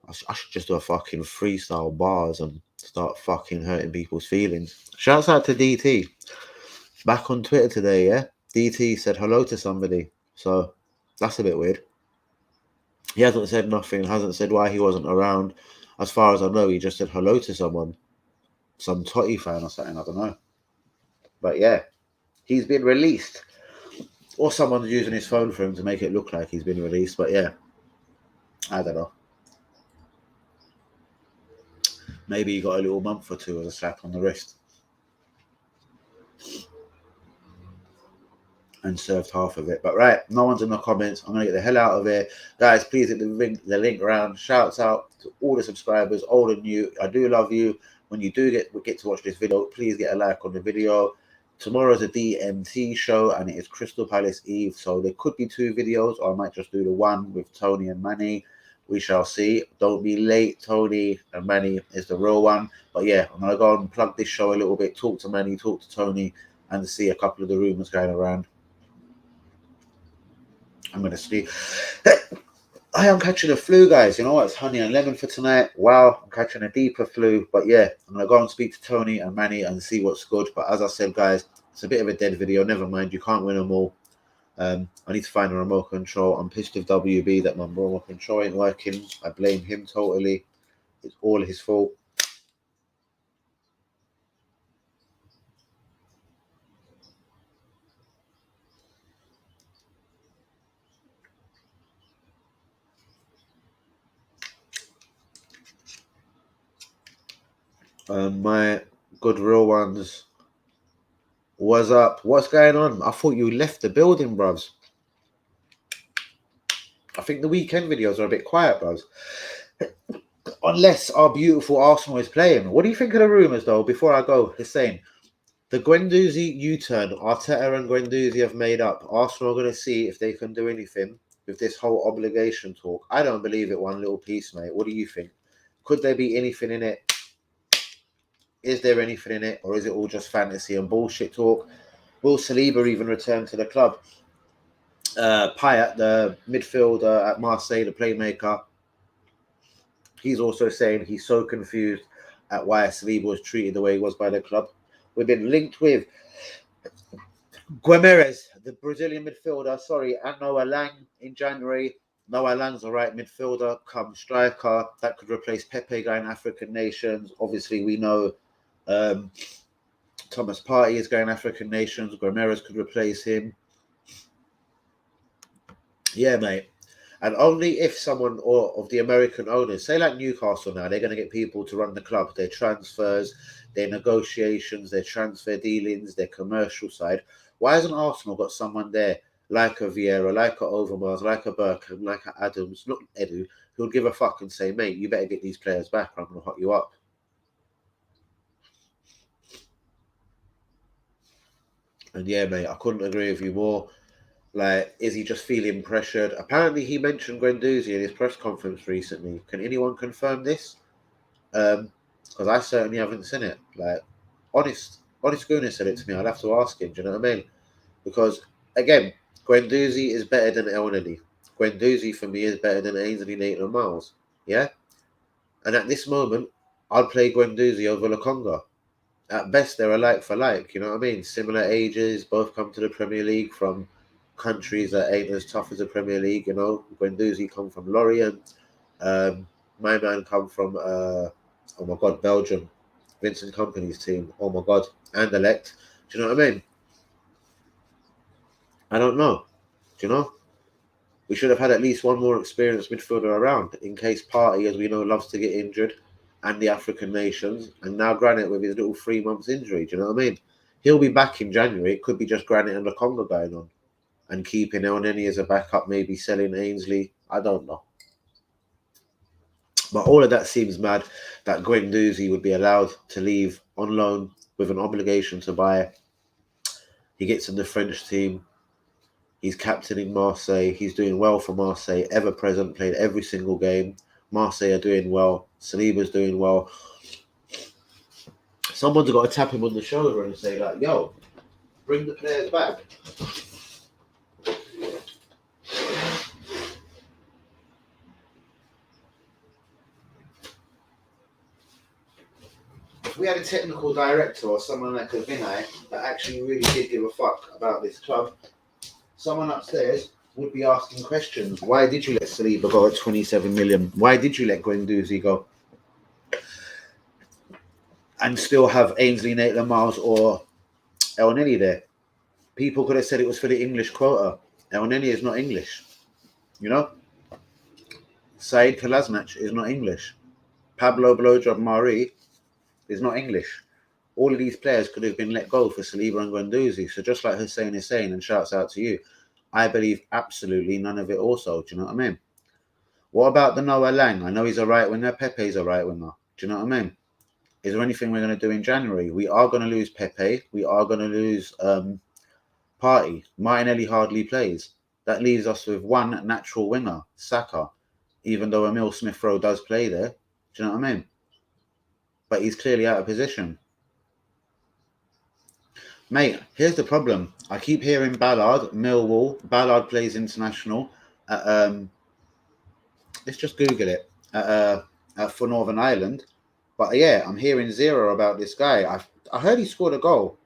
I should just do a fucking freestyle bars and start fucking hurting people's feelings. Shouts out to DT. Back on Twitter today, yeah? DT said hello to somebody. So that's a bit weird. He hasn't said nothing, hasn't said why he wasn't around. As far as I know, he just said hello to someone. Some Totty fan or something, I don't know. But yeah, he's been released. Or someone's using his phone for him to make it look like he's been released. But yeah, I don't know. Maybe he got a little month or two as a slap on the wrist. And served half of it. But right, no one's in the comments. I'm going to get the hell out of here. Guys, please hit the link around. Shouts out to all the subscribers, old and new. I do love you. When you do get to watch this video, please get a like on the video. Tomorrow's a DMT show and it is Crystal Palace Eve. So there could be 2 videos, or I might just do the one with Tony and Manny. We shall see. Don't be late. Tony and Manny is the real one. But yeah, I'm going to go and plug this show a little bit. Talk to Manny, talk to Tony, and see a couple of the rumours going around. I'm going to sleep. I am catching a flu, guys. You know what? It's honey and lemon for tonight. Wow, I'm catching a deeper flu. But yeah, I'm going to go and speak to Tony and Manny and see what's good. But as I said, guys, it's a bit of a dead video. Never mind. You can't win them all. I need to find a remote control. I'm pissed with WB that my remote control ain't working. I blame him totally. It's all his fault. My good real ones. What's up? What's going on? I thought you left the building, bruvs. I think the weekend videos are a bit quiet, bruvs. Unless our beautiful Arsenal is playing. What do you think of the rumours, though, before I go? Hussein, the Gvuendozi U-turn, Arteta and Gvuendozi have made up. Arsenal are going to see if they can do anything with this whole obligation talk. I don't believe it one little piece, mate. What do you think? Could there be anything in it? Is there anything in it? Or is it all just fantasy and bullshit talk? Will Saliba even return to the club? Payet, the midfielder at Marseille, the playmaker, he's also saying he's so confused at why Saliba was treated the way he was by the club. We've been linked with Guimarães, the Brazilian midfielder, and Noah Lang in January. Noah Lang's a right midfielder, come striker that could replace Pepe going African nations. Obviously, we know Thomas Partey is going African nations. Guimarães could replace him. Yeah, mate. And only if someone or of the American owners, say like Newcastle now, they're going to get people to run the club, their transfers, their negotiations, their transfer dealings, their commercial side. Why hasn't Arsenal got someone there like a Vieira, like a Overmars, like a Burkham, like a Adams, not Edu, who'll give a fuck and say, mate, you better get these players back or I'm going to hot you up. And yeah, mate, I couldn't agree with you more. Like, is he just feeling pressured? Apparently, he mentioned Gvuendozi in his press conference recently. Can anyone confirm this? Because I certainly haven't seen it. Like, honest goodness said it to me. I'll have to ask him. Do you know what I mean? Because again, Gvuendozi is better than Elneny. Gvuendozi for me is better than Ainsley Maitland-Niles. Yeah, and at this moment, I'd play Gvuendozi over Lokonga. At best, they're alike for like. You know what I mean? Similar ages, both come to the Premier League from countries that ain't as tough as the Premier League. You know, Gvuendozi come from Lorient. My man come from oh my god, Belgium, Vincent Company's team. Oh my god, Anderlecht. Do you know what I mean? I don't know. Do you know? We should have had at least one more experienced midfielder around in case Partey, as we know, loves to get injured, and the African nations. And now Granit with his little 3 months injury. Do you know what I mean? He'll be back in January. It could be just Granit and the Congo going on, and keeping Elneny as a backup, maybe selling Ainsley. I don't know. But all of that seems mad that Gvuendozi would be allowed to leave on loan with an obligation to buy. He gets in the French team. He's captaining Marseille. He's doing well for Marseille, ever present, played every single game. Marseille are doing well. Saliba's doing well. Someone's got to tap him on the shoulder and say, like, yo, bring the players back. If we had a technical director or someone like a Vinay that actually really did give a fuck about this club, someone upstairs would be asking questions. Why did you let Saliba go at 27 million? Why did you let Gvuendozi go? And still have Ainsley Maitland-Niles or Elneny there? People could have said it was for the English quota. Elneny is not English. You know? Said Kolasinac is not English. Pablo Blowjob Mari is not English. All of these players could have been let go for Saliba and Gvuendozi. So just like Hussein is saying, and shouts out to you, I believe absolutely none of it also. Do you know what I mean? What about the Noah Lang? I know he's a right winger. Pepe's a right winger. Do you know what I mean? Is there anything we're going to do in January? We are going to lose Pepe. We are going to lose Partey. Martinelli hardly plays. That leaves us with one natural winger, Saka, even though Emil Smith-Rowe does play there. Do you know what I mean? But he's clearly out of position. Mate, here's the problem. I keep hearing Ballard, Millwall. Ballard plays international. Let's just Google it. For Northern Ireland. But yeah, I'm hearing zero about this guy. I heard he scored a goal.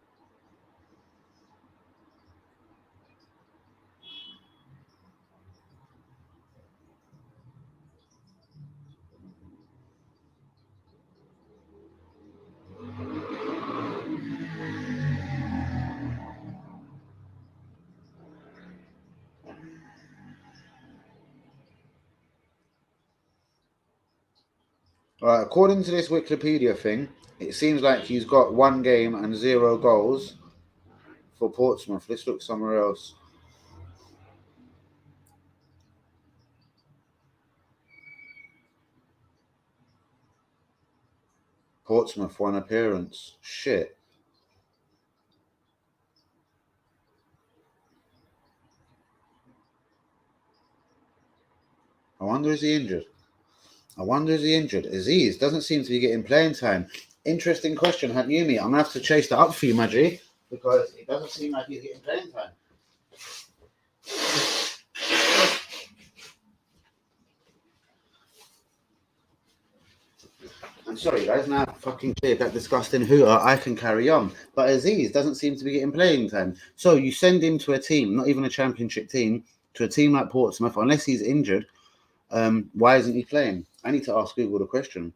According to this Wikipedia thing, it seems like he's got 1 game and 0 goals for Portsmouth. Let's look somewhere else. Portsmouth, 1 appearance. Shit. I wonder, is he injured? Aziz doesn't seem to be getting playing time. Interesting question, Yumi. I'm going to have to chase that up for you, Maggie, because it doesn't seem like he's getting playing time. I'm sorry, guys. Now I've fucking cleared that disgusting hooter. I can carry on. But Aziz doesn't seem to be getting playing time. So you send him to a team, not even a championship team, to a team like Portsmouth, unless he's injured. Why isn't he playing? I need to ask Google the question.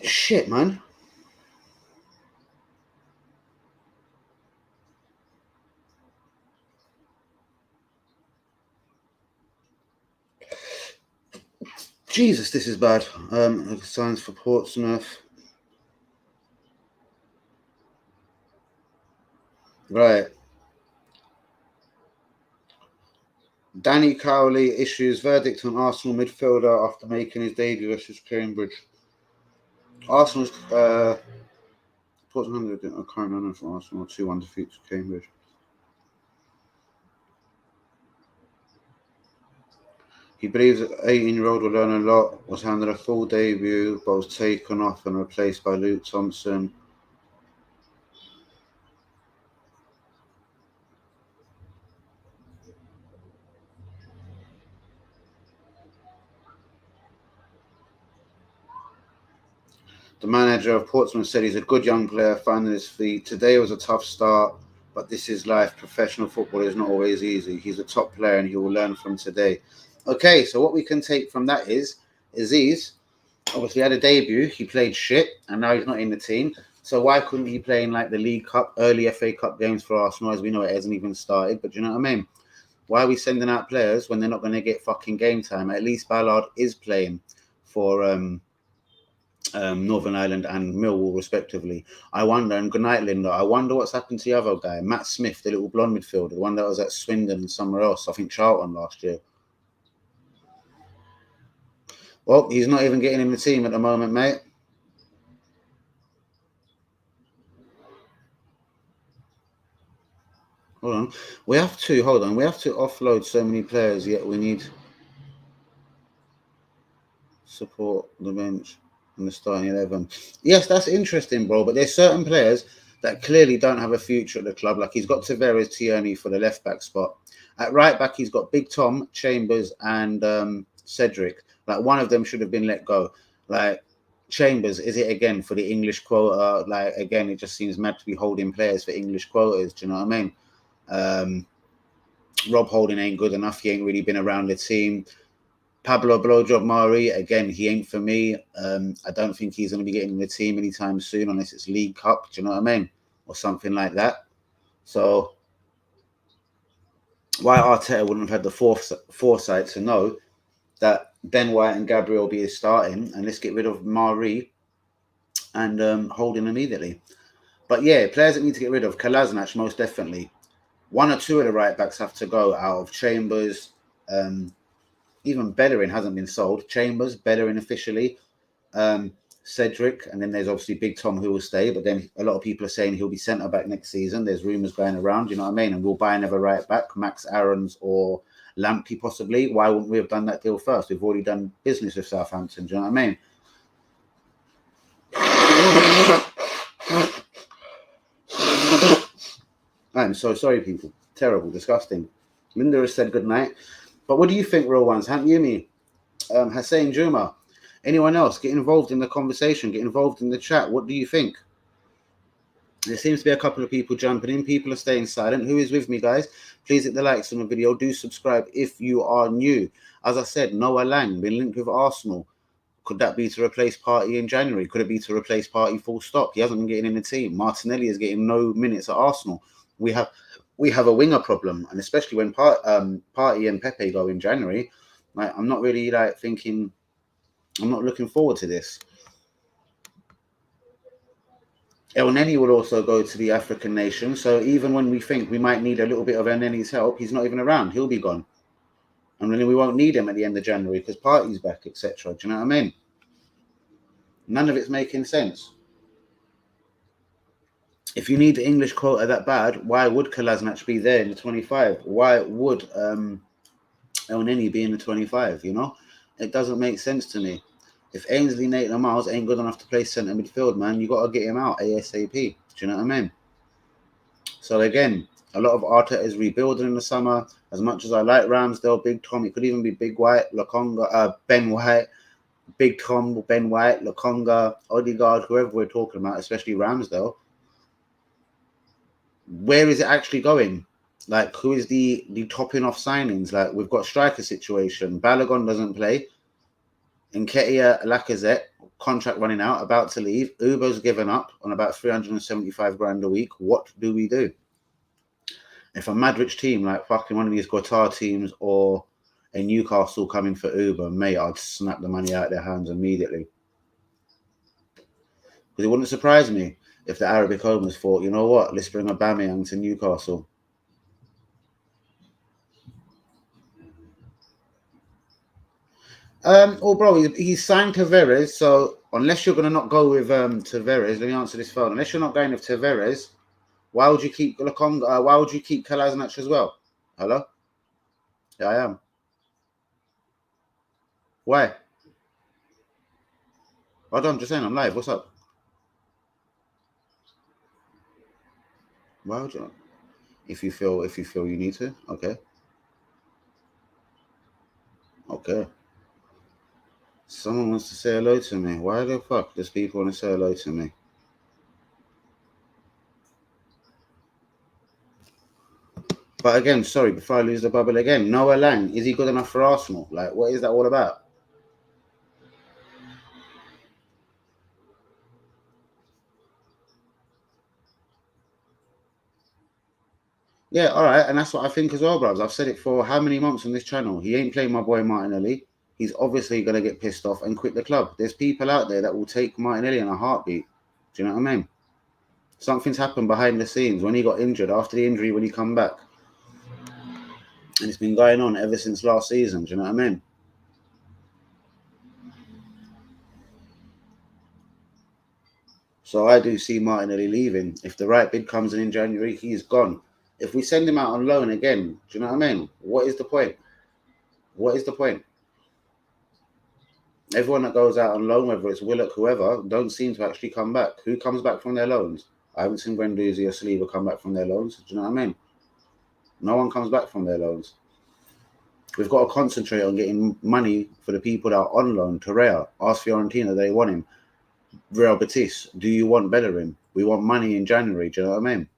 Shit, man. Jesus, this is bad. Signs for Portsmouth. Right. Danny Cowley issues verdict on Arsenal midfielder after making his debut versus Cambridge. Arsenal's Portsmouth a current runner for Arsenal, 2-1 defeat to Cambridge. He believes that 18-year-old will learn a lot, was handed a full debut, but was taken off and replaced by Luke Thompson. The manager of Portsmouth said he's a good young player, finding his feet. Today was a tough start, but this is life. Professional football is not always easy. He's a top player and he will learn from today. Okay, so what we can take from that is Aziz obviously had a debut. He played shit, and now he's not in the team. So why couldn't he play in like the League Cup, early FA Cup games for Arsenal? As we know, it hasn't even started. But do you know what I mean? Why are we sending out players when they're not going to get fucking game time? At least Ballard is playing for Northern Ireland and Millwall, respectively. I wonder, and good night, Linda. I wonder what's happened to the other guy, Matt Smith, the little blonde midfielder, the one that was at Swindon and somewhere else. I think Charlton last year. Well, he's not even getting in the team at the moment, mate. Hold on. We have to offload so many players, yet we need support the bench and the starting 11. Yes, that's interesting, bro. But there's certain players that clearly don't have a future at the club. Like he's got Tavares Tierney for the left back spot. At right back, he's got Big Tom, Chambers, and Cedric. Like one of them should have been let go. Like Chambers, is it again for the English quota? Like again, it just seems mad to be holding players for English quotas. Do you know what I mean? Rob Holding ain't good enough. He ain't really been around the team. Pablo Blowjob Mari, again, he ain't for me. I don't think he's going to be getting in the team anytime soon unless it's League Cup. Do you know what I mean? Or something like that. So why Arteta wouldn't have had the foresight to know that Ben White and Gabriel will be starting, and let's get rid of Mari and Holding immediately. But yeah, players that need to get rid of, Kolasinac most definitely. 1 or 2 of the right backs have to go out of Chambers. Even Bellerin hasn't been sold. Chambers, Bellerin officially, Cedric, and then there's obviously Big Tom who will stay. But then a lot of people are saying he'll be centre back next season. There's rumours going around, you know what I mean? And we'll buy another right back, Max Aarons or Lamptey possibly. Why wouldn't we have done that deal first? We've already done business with Southampton, do you know what I mean? I'm so sorry, people. Terrible, disgusting. Linda has said good night. But what do you think, real ones? Yumi, Hussein Juma, anyone else? Get involved in the conversation. Get involved in the chat. What do you think? There seems to be a couple of people jumping in. People are staying silent. Who is with me, guys? Please hit the likes on the video. Do subscribe if you are new. As I said, Noah Lang been linked with Arsenal. Could that be to replace Partey in January? Could it be to replace Partey full stop? He hasn't been getting in the team. Martinelli is getting no minutes at Arsenal. We have a winger problem, and especially when Partey and Pepe go in January, Like, I'm not really like thinking, I'm not looking forward to this. El Neni will also go to the African nation. So even when we think we might need a little bit of El Neni's help, he's not even around. He'll be gone. And then we won't need him at the end of January because party's back, etc. Do you know what I mean? None of it's making sense. If you need the English quota that bad, why would Kolasinac be there in the 25? Why would El Neni be in the 25? You know, it doesn't make sense to me. If Ainsley Maitland-Niles ain't good enough to play centre midfield, man, you got to get him out ASAP. Do you know what I mean? So again, a lot of Arteta is rebuilding in the summer. As much as I like Ramsdale, Big Tom, it could even be Big White, Lokonga, Ben White, Big Tom, Ben White, Lokonga, Odegaard, whoever we're talking about, especially Ramsdale. Where is it actually going? Like, who is the topping off signings? Like, we've got striker situation. Balogun doesn't play. Nketiah, Lacazette, contract running out, about to leave. Uber's given up on about 375 grand a week. What do we do? If a mad rich team, like fucking one of these Qatar teams or a Newcastle coming for Uber, mate, I'd snap the money out of their hands immediately. Because it wouldn't surprise me if the Arabic owners thought, you know what, let's bring Aubameyang to Newcastle. Oh, bro, he's signed Tavares, so unless you're going to not go with Tavares, let me answer this phone. Unless you're not going with Tavares, why would you keep Lokonga? Why would you keep Kolasinac as well? Hello? Yeah, I am. Why? Hold on, I'm just saying, I'm live. What's up? Why would you? If you feel you need to, okay. Okay. Someone wants to say hello to me. Why the fuck does people want to say hello to me? But again, sorry, before I lose the bubble again, Noah Lang, is he good enough for Arsenal? Like, what is that all about? Yeah, all right, and that's what I think as well, bros. I've said it for how many months on this channel. He ain't playing my boy Martinelli. He's obviously going to get pissed off and quit the club. There's people out there that will take Martinelli in a heartbeat. Do you know what I mean? Something's happened behind the scenes when he got injured. After the injury, when he come back, and it's been going on ever since last season. Do you know what I mean? So I do see Martinelli leaving. If the right bid comes in January, he's gone. If we send him out on loan again, do you know what I mean? What is the point? What is the point? Everyone that goes out on loan, whether it's Willock, whoever, don't seem to actually come back. Who comes back from their loans? I haven't seen Gvuendozi or Saliba come back from their loans. Do you know what I mean? No one comes back from their loans. We've got to concentrate on getting money for the people that are on loan. Torreira, ask Fiorentina, they want him. Real Betis, do you want Bellerin? We want money in January. Do you know what I mean?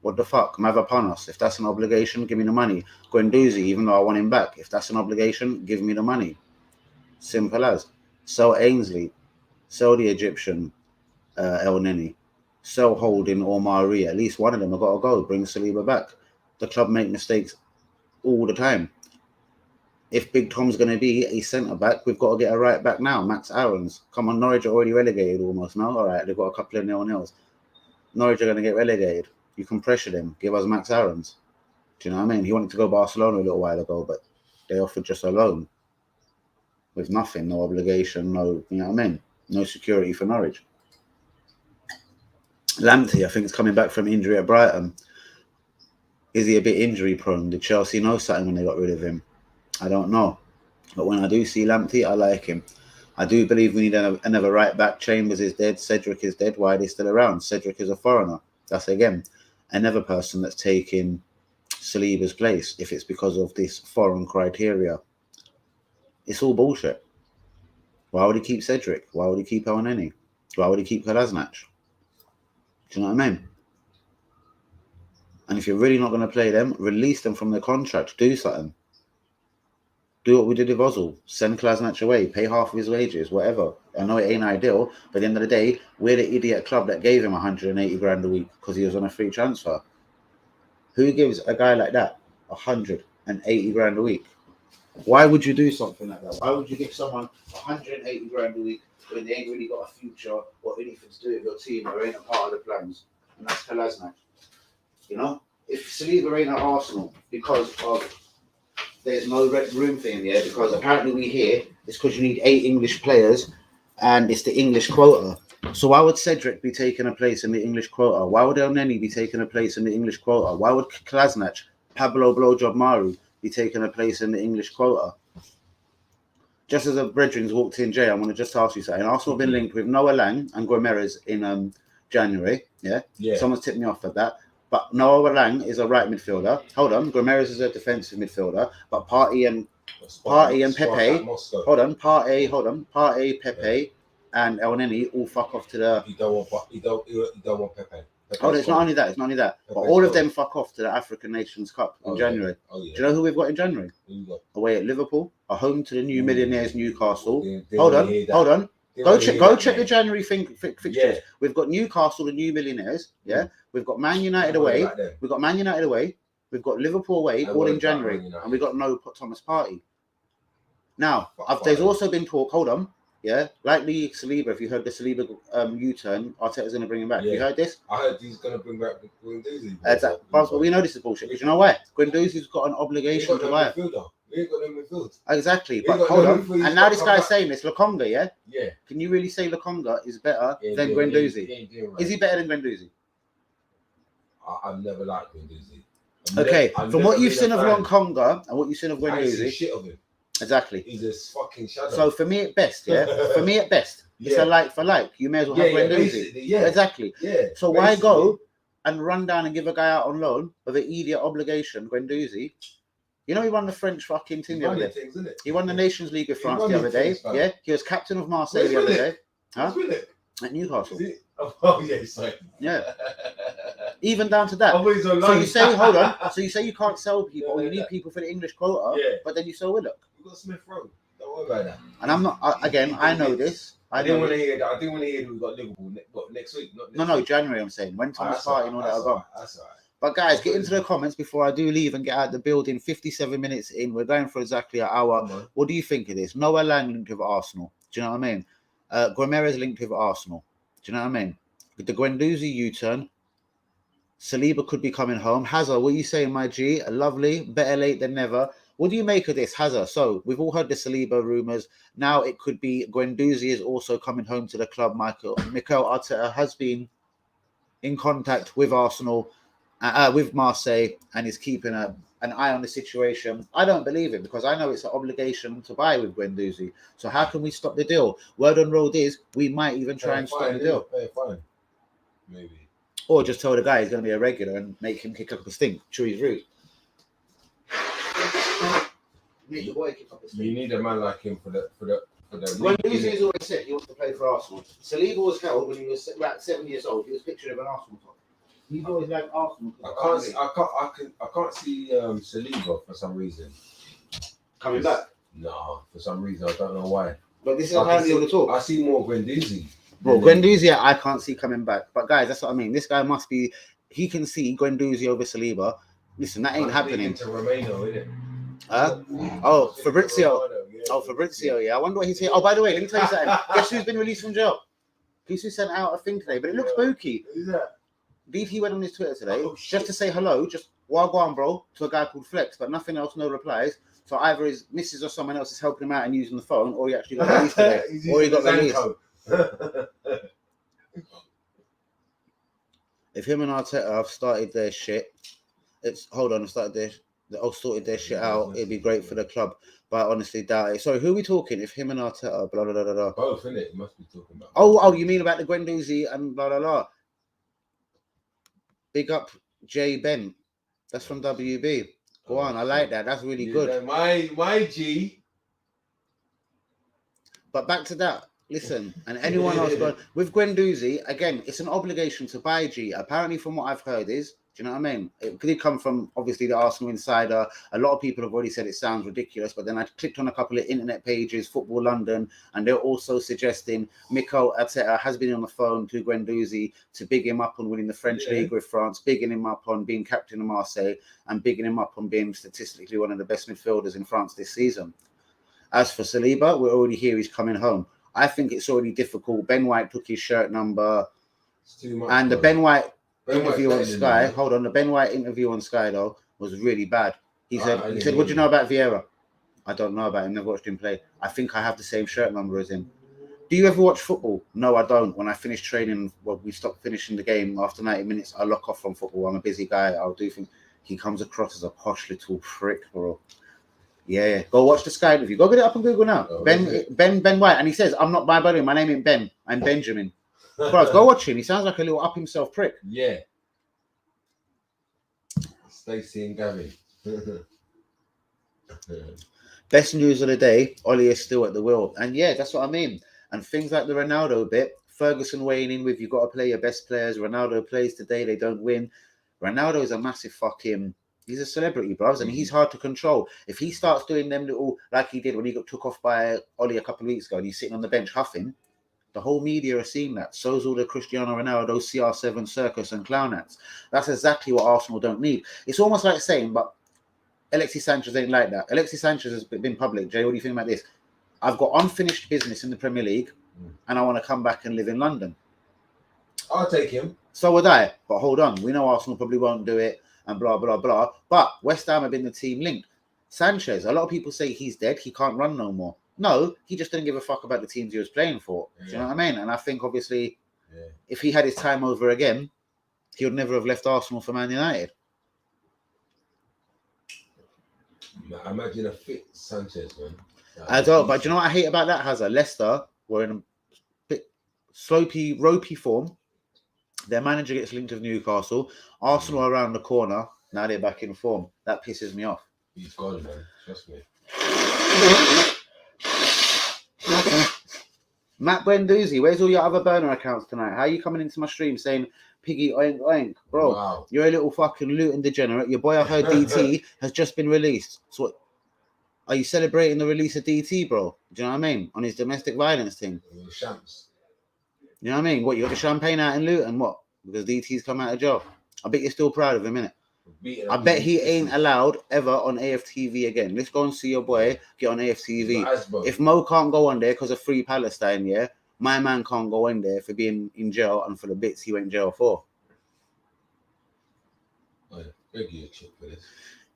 What the fuck? Mavropanos, if that's an obligation, give me the money. Gvuendozi, even though I want him back, if that's an obligation, give me the money. Simple as. Sell Ainsley, sell the Egyptian El Neni, sell Holding or Maria. At least one of them have got to go. Bring Saliba back. The club make mistakes all the time. If Big Tom's going to be a centre back, we've got to get a right back now. Max Aarons. Come on, Norwich are already relegated almost now. All right, they've got a couple of 0-0s. Norwich are going to get relegated. You can pressure them. Give us Max Aarons. Do you know what I mean? He wanted to go Barcelona a little while ago, but they offered just a loan with nothing, no obligation, no, you know what I mean? No security for Norwich. Lamptey, I think, is coming back from injury at Brighton. Is he a bit injury prone? Did Chelsea know something when they got rid of him? I don't know. But when I do see Lamptey, I like him. I do believe we need another right back. Chambers is dead. Cedric is dead. Why are they still around? Cedric is a foreigner. That's, again, another person that's taking Saliba's place if it's because of this foreign criteria. It's all bullshit. Why would he keep Cedric? Why would he keep El Neni? Why would he keep Kolasinac? Do you know what I mean? And if you're really not going to play them, release them from their contract. Do something. Do what we did with Ozil. Send Kolasinac away. Pay half of his wages. Whatever. I know it ain't ideal, but at the end of the day, we're the idiot club that gave him 180 grand a week because he was on a free transfer. Who gives a guy like that 180 grand a week? Why would you do something like that? Why would you give someone 180 grand a week when they ain't really got a future or anything to do with your team or ain't a part of the plans? And that's Kolasinac. You know, if Saliba ain't at Arsenal because of there's no room for him here, because apparently we hear it's because you need 8 English players and it's the English quota. So why would Cedric be taking a place in the English quota? Why would El Neni be taking a place in the English quota? Why would Kolasinac, Pablo Blowjob Maru be taking a place in the English quota? Just as a brethren's walked in, Jay, I want to just ask you something. Arsenal have been linked with Noah Lang and Guimarães in January. Yeah. Someone's tipped me off of that. But Noah Lang is a right midfielder. Hold on, Guimarães is a defensive midfielder. But Partey and Pepe. Hold on, Partey, Pepe, and El Neni all fuck off to the. He don't want Pepe. Oh, it's not only that. But all of them fuck off to the African Nations Cup in January. Yeah. Oh, yeah. Do you know who we've got in January? Away at Liverpool, a home to the new millionaires Newcastle. They Hold on. Go check the January fixtures. Yeah. We've got Newcastle, the new millionaires. Yeah. We've got Man United away. We've got Man United away. We've got Liverpool away, all in January, and we've got no Thomas Partey. Now, there's also been talk. Hold on. Yeah, like the Saliba. If you heard the Saliba U-turn, Arteta's going to bring him back. Yeah. You heard this? I heard he's going to bring back Gvuendozi. But we know this is bullshit because you know why? Gvuendozi's got an obligation to buy. We ain't got no midfield. Exactly. But hold on. And now this guy's saying this. Lokonga, yeah? Yeah. Can you really say Lokonga is better than Gvuendozi? Is he better than Gvuendozi? I've never liked Gvuendozi. Okay. From what you've seen of Lokonga and what you've seen of Gvuendozi. Shit of him. Exactly. He's a fucking shadow. So for me at best, it's a like for like. You may as well have Gvuendozi. Yeah. Exactly. Yeah. So why go and run down and give a guy out on loan with an idiot obligation, Gvuendozi? You know he won the French fucking team the other day. He won the Nations League with France the other day. Yeah. He was captain of Marseille the other day. Huh? At Newcastle. Oh yeah, sorry. Yeah. Even down to that. So you say, hold on. So you say you can't sell people, or you need people for the English quota, but then you sell Willock. You got Smith Rowe. Don't worry about that. And I'm not. I know this. I didn't want to hear that. I didn't want to hear we got Liverpool next week. No, January. I'm saying when Thomas Partey and all that are gone. That's all right. But guys, get into the comments before I do leave and get out the building. 57 minutes in. We're going for exactly an hour. Mm-hmm. What do you think of this? Noah Lang linked with Arsenal. Do you know what I mean? Guimarães linked with Arsenal. Do you know what I mean? With the Gvuendozi U-turn, Saliba could be coming home. Hazard, what are you saying, my G? Lovely. Better late than never. What do you make of this, Hazard? So we've all heard the Saliba rumours. Now it could be Gvuendozi is also coming home to the club. Mikel Arteta has been in contact with Arsenal, with Marseille, and is keeping an eye on the situation. I don't believe it because I know it's an obligation to buy with Gvuendozi. So how can we stop the deal? Word on road is we might even try and stop the deal. Fine. Maybe. Or just tell the guy he's going to be a regular and make him kick up a stink. Chew his root. You need a man like him for the. Gvuendozi has always said he wants to play for Arsenal. Saliba was held when he was about 7 years old. He was pictured of an Arsenal top. He's always liked Arsenal. I can't see Saliba for some reason coming back. No, for some reason I don't know why. But this is apparently all the talk. I see more Gvuendozi. Well, Gvuendozi, I can't see coming back. But guys, that's what I mean. This guy must be. He can see Gvuendozi over Saliba. Listen, that ain't happening. To Romano, isn't it? Oh, Fabrizio. Oh, Fabrizio. Yeah, I wonder what he's here. Oh, by the way, let me tell you something. Guess who's been released from jail? Guess who sent out a thing today? But it looks spooky. Who's that? DT went on his Twitter today just to say hello, just wagwan bro, to a guy called Flex, but nothing else, no replies. So either his missus or someone else is helping him out and using the phone, or he actually got released today. Or he got released. If him and Arteta have started their shit, sorted their shit out, it'd be great for the club. But I honestly doubt it. Sorry, who are we talking? If him and Arteta, blah, blah, blah, blah. Both, innit? You must be talking about. Oh, you mean about the Gvuendozi and blah, blah, blah. Big up J Ben. That's from WB. Go on, I like that. That's really good. My G. But back to that. Listen, and anyone else going with Gvuendozi, again, it's an obligation to buy G. Apparently, from what I've heard, is Do you know what I mean? It did come from obviously the Arsenal Insider. A lot of people have already said it sounds ridiculous, but then I clicked on a couple of internet pages, Football London, and they're also suggesting Mikel Arteta has been on the phone to Gvuendozi to big him up on winning the French League with France, bigging him up on being captain of Marseille, and bigging him up on being statistically one of the best midfielders in France this season. As for Saliba, we're already here. He's coming home. I think it's already difficult. Ben White took his shirt number, It's too much, and the bro. Ben White Ben interview White's on better than Sky. him, Hold on, the Ben White interview on Sky though was really bad. He said, I "What didn't do you know about Vieira?" I don't know about him. Never watched him play. I think I have the same shirt number as him. Do you ever watch football? No, I don't. When I finish training, well, we stop finishing the game after 90 minutes. I lock off from football. I'm a busy guy. I'll do things. He comes across as a posh little prick, bro. Yeah, go watch the Sky interview. Go get it up on Google now. Oh, Ben White, and he says, "I'm not by the way. My name ain't Ben. I'm Benjamin." Bro, go watch him. He sounds like a little up himself prick. Yeah. Stacey and Gavin. Best news of the day, Ollie is still at the wheel. And yeah, that's what I mean. And things like the Ronaldo bit, Ferguson weighing in with, you got to play your best players. Ronaldo plays today, they don't win. Ronaldo is a massive fucking, he's a celebrity, bros, and he's hard to control. If he starts doing them little, like he did when he got took off by Ollie a couple of weeks ago and he's sitting on the bench huffing, the whole media are seeing that. So's all the Cristiano Ronaldo, CR7 circus and clown acts. That's exactly what Arsenal don't need. It's almost like saying, but Alexis Sanchez ain't like that. Alexis Sanchez has been public. Jay, what do you think about this? I've got unfinished business in the Premier League and I want to come back and live in London. I'll take him. So would I. But hold on. We know Arsenal probably won't do it and blah, blah, blah. But West Ham have been the team linked. Sanchez, a lot of people say he's dead. He can't run no more. No, he just didn't give a fuck about the teams he was playing for. Do you know what I mean? And I think, obviously, if he had his time over again, he would never have left Arsenal for Man United. Imagine a fit Sanchez, man. I don't, but do you know what I hate about that, Hazard? Leicester were in a bit slopey, ropey form. Their manager gets linked with Newcastle. Arsenal are around the corner. Now they're back in form. That pisses me off. He's gone, man. Trust me. Matt Gvuendozi, where's all your other burner accounts tonight? How are you coming into my stream saying piggy oink oink? Bro, Wow. You're a little fucking Luton degenerate. Your boy, I heard DT has just been released. So what, are you celebrating the release of DT, bro? Do you know what I mean? On his domestic violence thing. Shams. You know what I mean? What, you got the champagne out in Luton? What? Because DT's come out of jail. I bet you're still proud of him, innit? I bet he ain't allowed ever on AFTV again. Let's go and see your boy get on AFTV. If Mo can't go on there because of Free Palestine, yeah, my man can't go in there for being in jail and for the bits he went in jail for.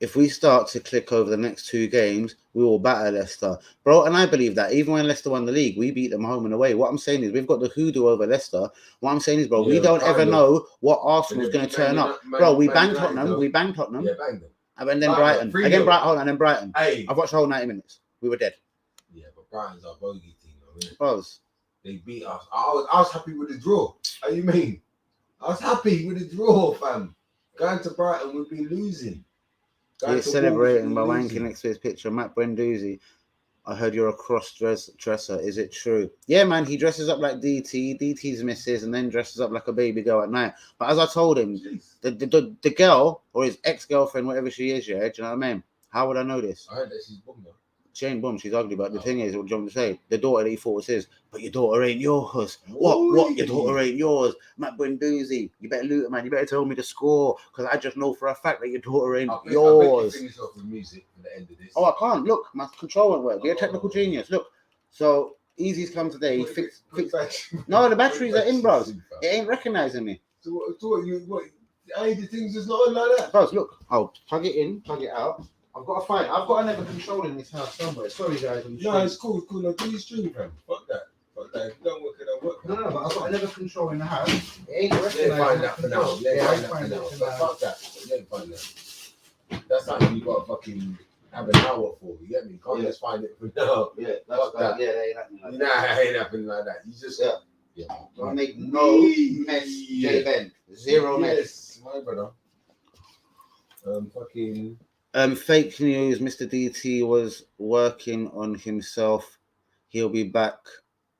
If we start to click over the next two games, we will batter Leicester. Bro, and I believe that. Even when Leicester won the league, we beat them home and away. What I'm saying is we've got the hoodoo over Leicester. What I'm saying is, bro, we don't ever know what Arsenal's going to turn up. Bro, we banged Tottenham. We banged Tottenham. Yeah, banged them. And then Brighton. Again, Brighton, and then Brighton. Hey. I've watched the whole 90 minutes. We were dead. Yeah, but Brighton's our bogey team, though, innit? Bros. They beat us. I was happy with the draw. How you mean? I was happy with the draw, fam. Going to Brighton, we'd be losing. He's celebrating by wanking next to his picture. Matt Gvuendozi, I heard you're a cross-dresser. Is it true? Yeah, man, he dresses up like DT. DT's missus, and then dresses up like a baby girl at night. But as I told him, the girl, or his ex-girlfriend, whatever she is, yeah, do you know what I mean? How would I know this? I heard that she's bum, though. She ain't bum, she's ugly, but the thing is, what do you want to say? The daughter that he thought was his, but your daughter ain't yours. What? Your daughter ain't yours. Matt Gvuendozi, you better loot it, man. You better tell me the score, because I just know for a fact that your daughter ain't yours. I finish off with music for the end of this. Oh, I can't. Look, my control won't work. Be a technical genius. Look. So, Easy's come today. He fixed. No, the batteries are in, bros. It ain't recognizing me. So what? Hey, the thing's just not on like that. Bros, look. Oh, plug it in, plug it out. I've got to find. I've got another control in this house somewhere. Sorry, guys. No, it's cool. No, do your stream, fam. Fuck that. If it don't work, it don't work. No, but I've got another control in the house. It ain't recognizing. Yeah, find that for now. Yeah, find that for now. Fuck that. You ain't find that. That's something you got to fucking have an hour for. You get me? Can't just find it for now. Yeah, that's that. Yeah, they ain't happening like that. Nah, it ain't happening like that. You just yeah. Don't make no mess, J Ben. Zero mess. My brother. Fucking. Fake news. Mr. DT was working on himself. He'll be back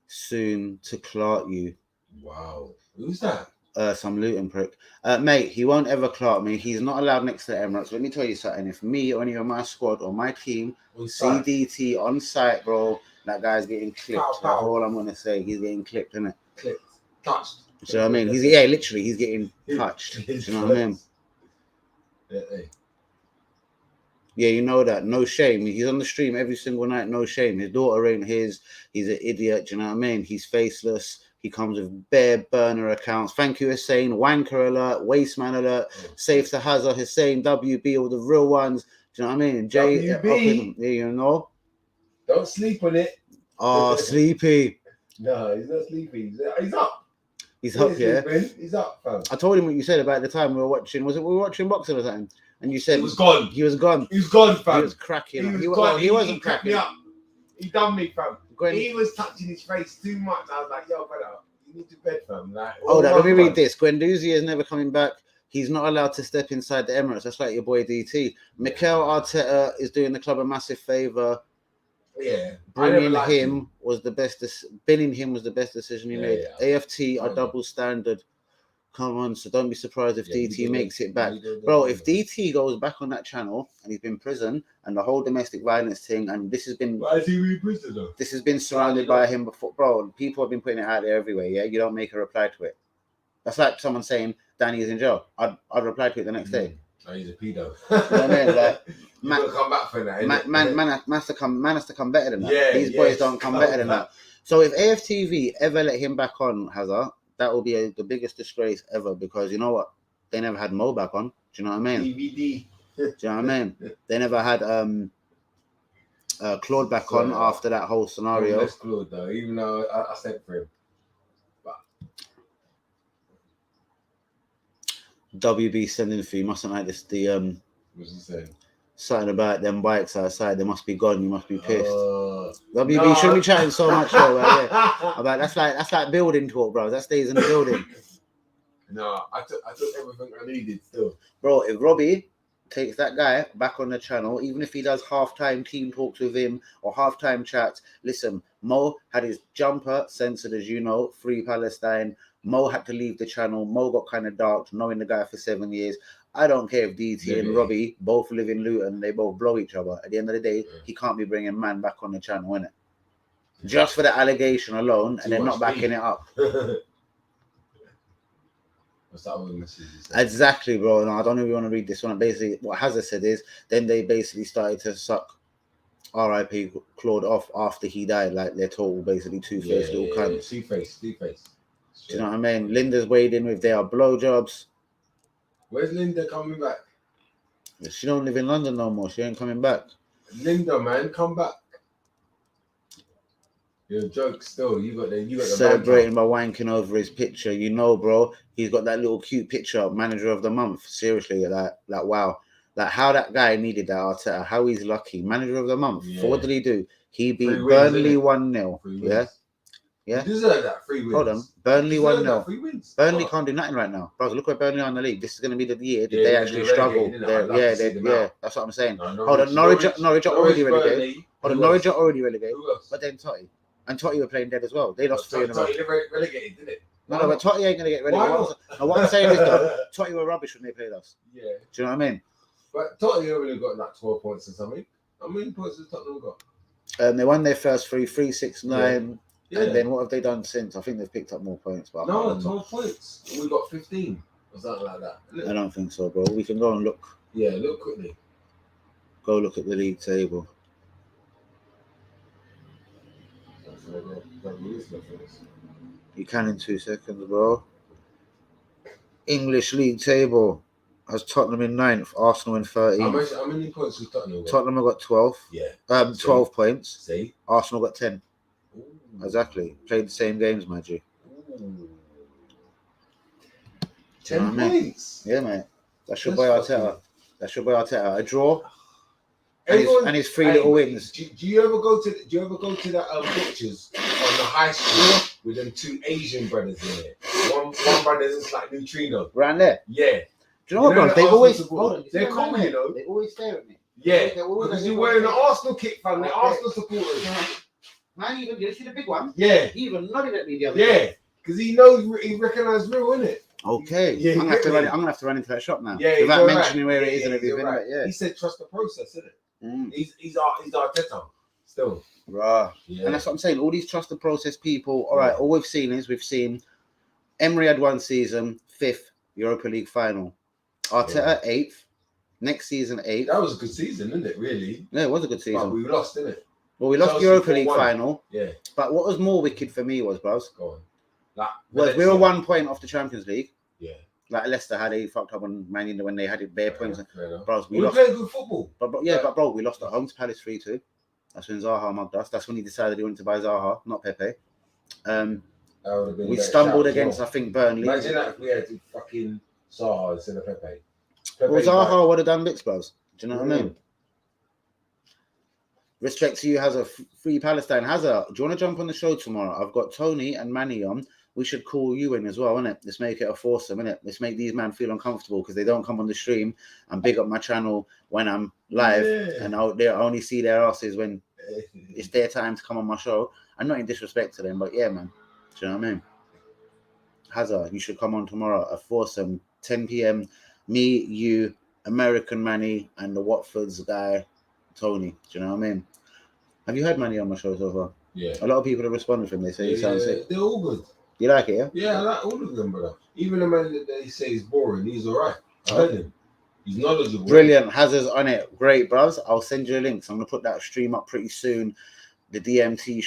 soon to clout you. Wow. Who's that? Some Luton prick. Mate, he won't ever clout me. He's not allowed next to the Emirates. Let me tell you something. If me or any of my squad or my team see DT on site, bro, that guy's getting clipped. Pow, pow. That's all I'm gonna say. He's getting clipped, innit? Clipped. Touched. Do you know what I mean? Literally, he's getting touched. Do you know what I mean? Yeah, you know that. No shame. He's on the stream every single night. No shame. His daughter ain't his. He's an idiot. Do you know what I mean? He's faceless. He comes with bare burner accounts. Thank you, Hussein. Wanker alert. Wasteman alert. Safe to Hazard. Hussein. WB. All the real ones. Do you know what I mean? Jay. WB. Yeah, you know. Don't sleep on it. Oh, sleepy. No, he's not sleepy. He's up. He's up, yeah. He's up, fam. I told him what you said about the time we were watching. We were watching boxing or something? And you said he was gone. He was gone. He was gone, fam. He was cracking. He was gone. He wasn't cracking. Me up. He done me, fam. He was touching his face too much. I was like, yo, brother, you need to bed, fam. Like, let me read this. Gvuendozi is never coming back. He's not allowed to step inside the Emirates. That's like your boy DT. Mikel Arteta is doing the club a massive favour. Yeah. Binning him was the best decision he made. Yeah. AFT are double standard. Come on, so don't be surprised if DT makes it back. Bro, if DT goes back on that channel and he's been in prison and the whole domestic violence thing, and this has been... Why is he in prison, though? This has been surrounded by him before. Bro, people have been putting it out there everywhere, yeah? You don't make a reply to it. That's like someone saying Danny is in jail. I'd reply to it the next day. Oh, he's a pedo. You know what I mean? Like, man, come back for that. Man has to come better than that. Yeah, These boys don't come better than that. So if AFTV ever let him back on, Hazard, that will be the biggest disgrace ever, because you know what? They never had Mo back on. Do you know what I mean? DVD. Do you know what I mean? They never had Claude back on after that whole scenario. That's Claude though, even though I sent for him. But WB sending for you mustn't like this. The what's he saying? Something about them bikes outside. They must be gone. You must be pissed. WB you shouldn't be chatting so much though. About that's like building talk, bro. That stays in the building. No, I took everything I needed still. Bro, if Robbie takes that guy back on the channel, even if he does halftime team talks with him or halftime chats, listen, Mo had his jumper censored, as you know, Free Palestine. Mo had to leave the channel. Mo got kind of dark, knowing the guy for 7 years. I don't care if DT and Robbie both live in Luton, they both blow each other. At the end of the day, he can't be bringing man back on the channel, innit? Just for the allegation alone, and then not backing it up. What's that other message? Exactly, bro. No, I don't even want to read this one. Basically, what Hazard said is, then they basically started to suck RIP Claude off after he died. Like, they're total basically two-faced little cunts. Two-faced. Do you know what I mean? Linda's weighed in with their blowjobs. Where's Linda coming back? She don't live in London no more. She ain't coming back. Linda, man, come back. You're a joke still. You got the celebrating by wanking over his picture. You know, bro. He's got that little cute picture of manager of the month. Seriously, like wow. Like how that guy needed that Arteta. How he's lucky. Manager of the month. Yeah. What did he do? He beat Burnley 1-0. Yeah. Yeah. You deserve that. 3 wins. Hold on. Burnley 1-0. Burnley can't do nothing right now. Bro, look where Burnley are in the league. This is going to be the year that they actually struggle. Yeah. That's what I'm saying. Hold on. Norwich are already relegated. Hold on. Norwich are already relegated. But then Totty. And Totty were playing dead as well. They lost 3 in a row. Totty relegated, didn't it? No, but Totty ain't going to get relegated. What I'm saying is, though, Totty were rubbish when they played us. Yeah. Do you know what I mean? But Totty only got like 12 points or something. How many points has Tottenham got? They won their first 3, 6, 9. Yeah. And then what have they done since? I think they've picked up more points. But no, 12 points. We got 15 or something like that. I don't think so, bro. We can go and look. Yeah, look quickly. Go look at the league table. You can in 2 seconds, bro. English league table has Tottenham in 9th, Arsenal in 13th. How many points has Tottenham got? Tottenham have got 12. Yeah. 12 points. See? Arsenal got 10. Ooh. Exactly. Played the same games, Maggie. 10 points? Yeah, mate. That's your boy Arteta. A draw. And his 3 little wins. Do you ever go to that pictures on the high school with them 2 Asian brothers in it? One brother is like neutrino. Around there? Yeah. Do you know what, bro? They always they're cool, you know. They always stare at me. Yeah, because you're wearing an Arsenal kit, fam. The Arsenal supporters. Man, even did you see the big one? Yeah. He even nodded at me the other day. Yeah, because he knows he recognised real, innit? Okay. Yeah, I'm gonna have to run. really. I'm gonna have to run into that shop now. Yeah, Without you're mentioning right. where it is and everything. Right. But yeah. He said trust the process, isn't it? Mm. He's Arteta still. Right. Yeah. And that's what I'm saying. All these trust the process people. All right. Yeah. All we've seen Emery had 1 season, 5th Europa League final. Arteta 8th. Next season 8th. That was a good season, isn't it? Really? Yeah, it was a good season. But we lost, didn't it? Well, we lost the Europa League final. Yeah. But what was more wicked for me was, bros, Go on. was we were 1 point off the Champions League. Yeah. Like Leicester had a fucked up on Man United when they had it bare points. Bros, we lost. Playing good football. But bro, we lost at home to Palace 3-2. That's when Zaha mugged us. That's when he decided he wanted to buy Zaha, not Pepe. We stumbled against, I think, Burnley. Imagine that if we had to fucking Zaha instead of Pepe. Well, Zaha would have done bits, bros. Do you know what I mean? Respect to you, Hazard. Free Palestine. Hazard, do you want to jump on the show tomorrow? I've got Tony and Manny on. We should call you in as well, innit? Let's make it a foursome, innit? Let's make these men feel uncomfortable because they don't come on the stream and big up my channel when I'm live, and they only see their asses when it's their time to come on my show. I'm not in disrespect to them, but yeah, man. Do you know what I mean? Hazard, you should come on tomorrow, a foursome, 10 p.m. Me, you, American Manny, and the Watfords guy, Tony. Do you know what I mean? Have you heard Manny on my show so far? Yeah. A lot of people have responded from this. They say you sound sick. They're all good. You like it, yeah? Yeah, I like all of them, brother. Even the man that they say is boring, he's all right. I heard him. He's knowledgeable. Brilliant. Hazard's on it. Great, bros. I'll send you a link. So I'm going to put that stream up pretty soon. The DMT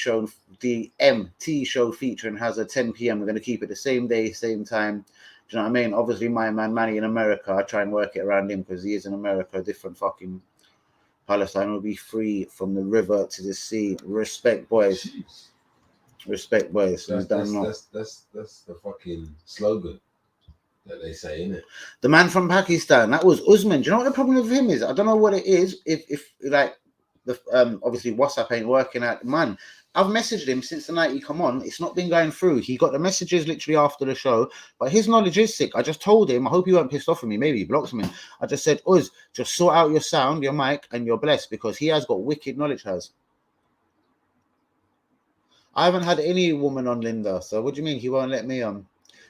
show featuring Hazard, 10 p.m. We're going to keep it the same day, same time. Do you know what I mean? Obviously, my man Manny in America, I try and work it around him because he is in America, different fucking Palestine will be free from the river to the sea. Respect, boys. Jeez. Respect, boys. That's the fucking slogan that they say, isn't it? The man from Pakistan, that was Usman. Do you know what the problem with him is? I don't know what it is. If like the obviously WhatsApp ain't working out, man. I've messaged him since the night he come on. It's not been going through. He got the messages literally after the show, but his knowledge is sick. I just told him, I hope you weren't pissed off with me. Maybe he blocks me. I just said, Uz, just sort out your sound, your mic, and you're blessed because he has got wicked knowledge, has. I haven't had any woman on, Linda. So what do you mean he won't let me on?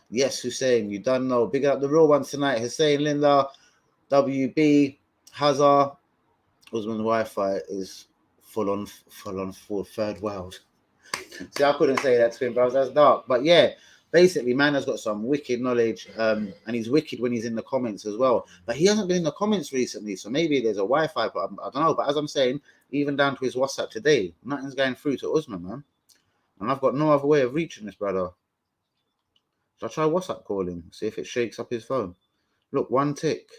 Yes, Hussein, you don't know. Big up the real ones tonight. Hussein, Linda, WB, Hazard. Usman's Wi-Fi is full third world. See, I couldn't say that to him, bro. That's dark. But yeah, basically, man has got some wicked knowledge, and he's wicked when he's in the comments as well. But he hasn't been in the comments recently, so maybe there's a Wi-Fi problem. I don't know. But as I'm saying, even down to his WhatsApp today, nothing's going through to Usman, man. And I've got no other way of reaching this brother. So I try WhatsApp calling, see if it shakes up his phone. Look, 1 tick.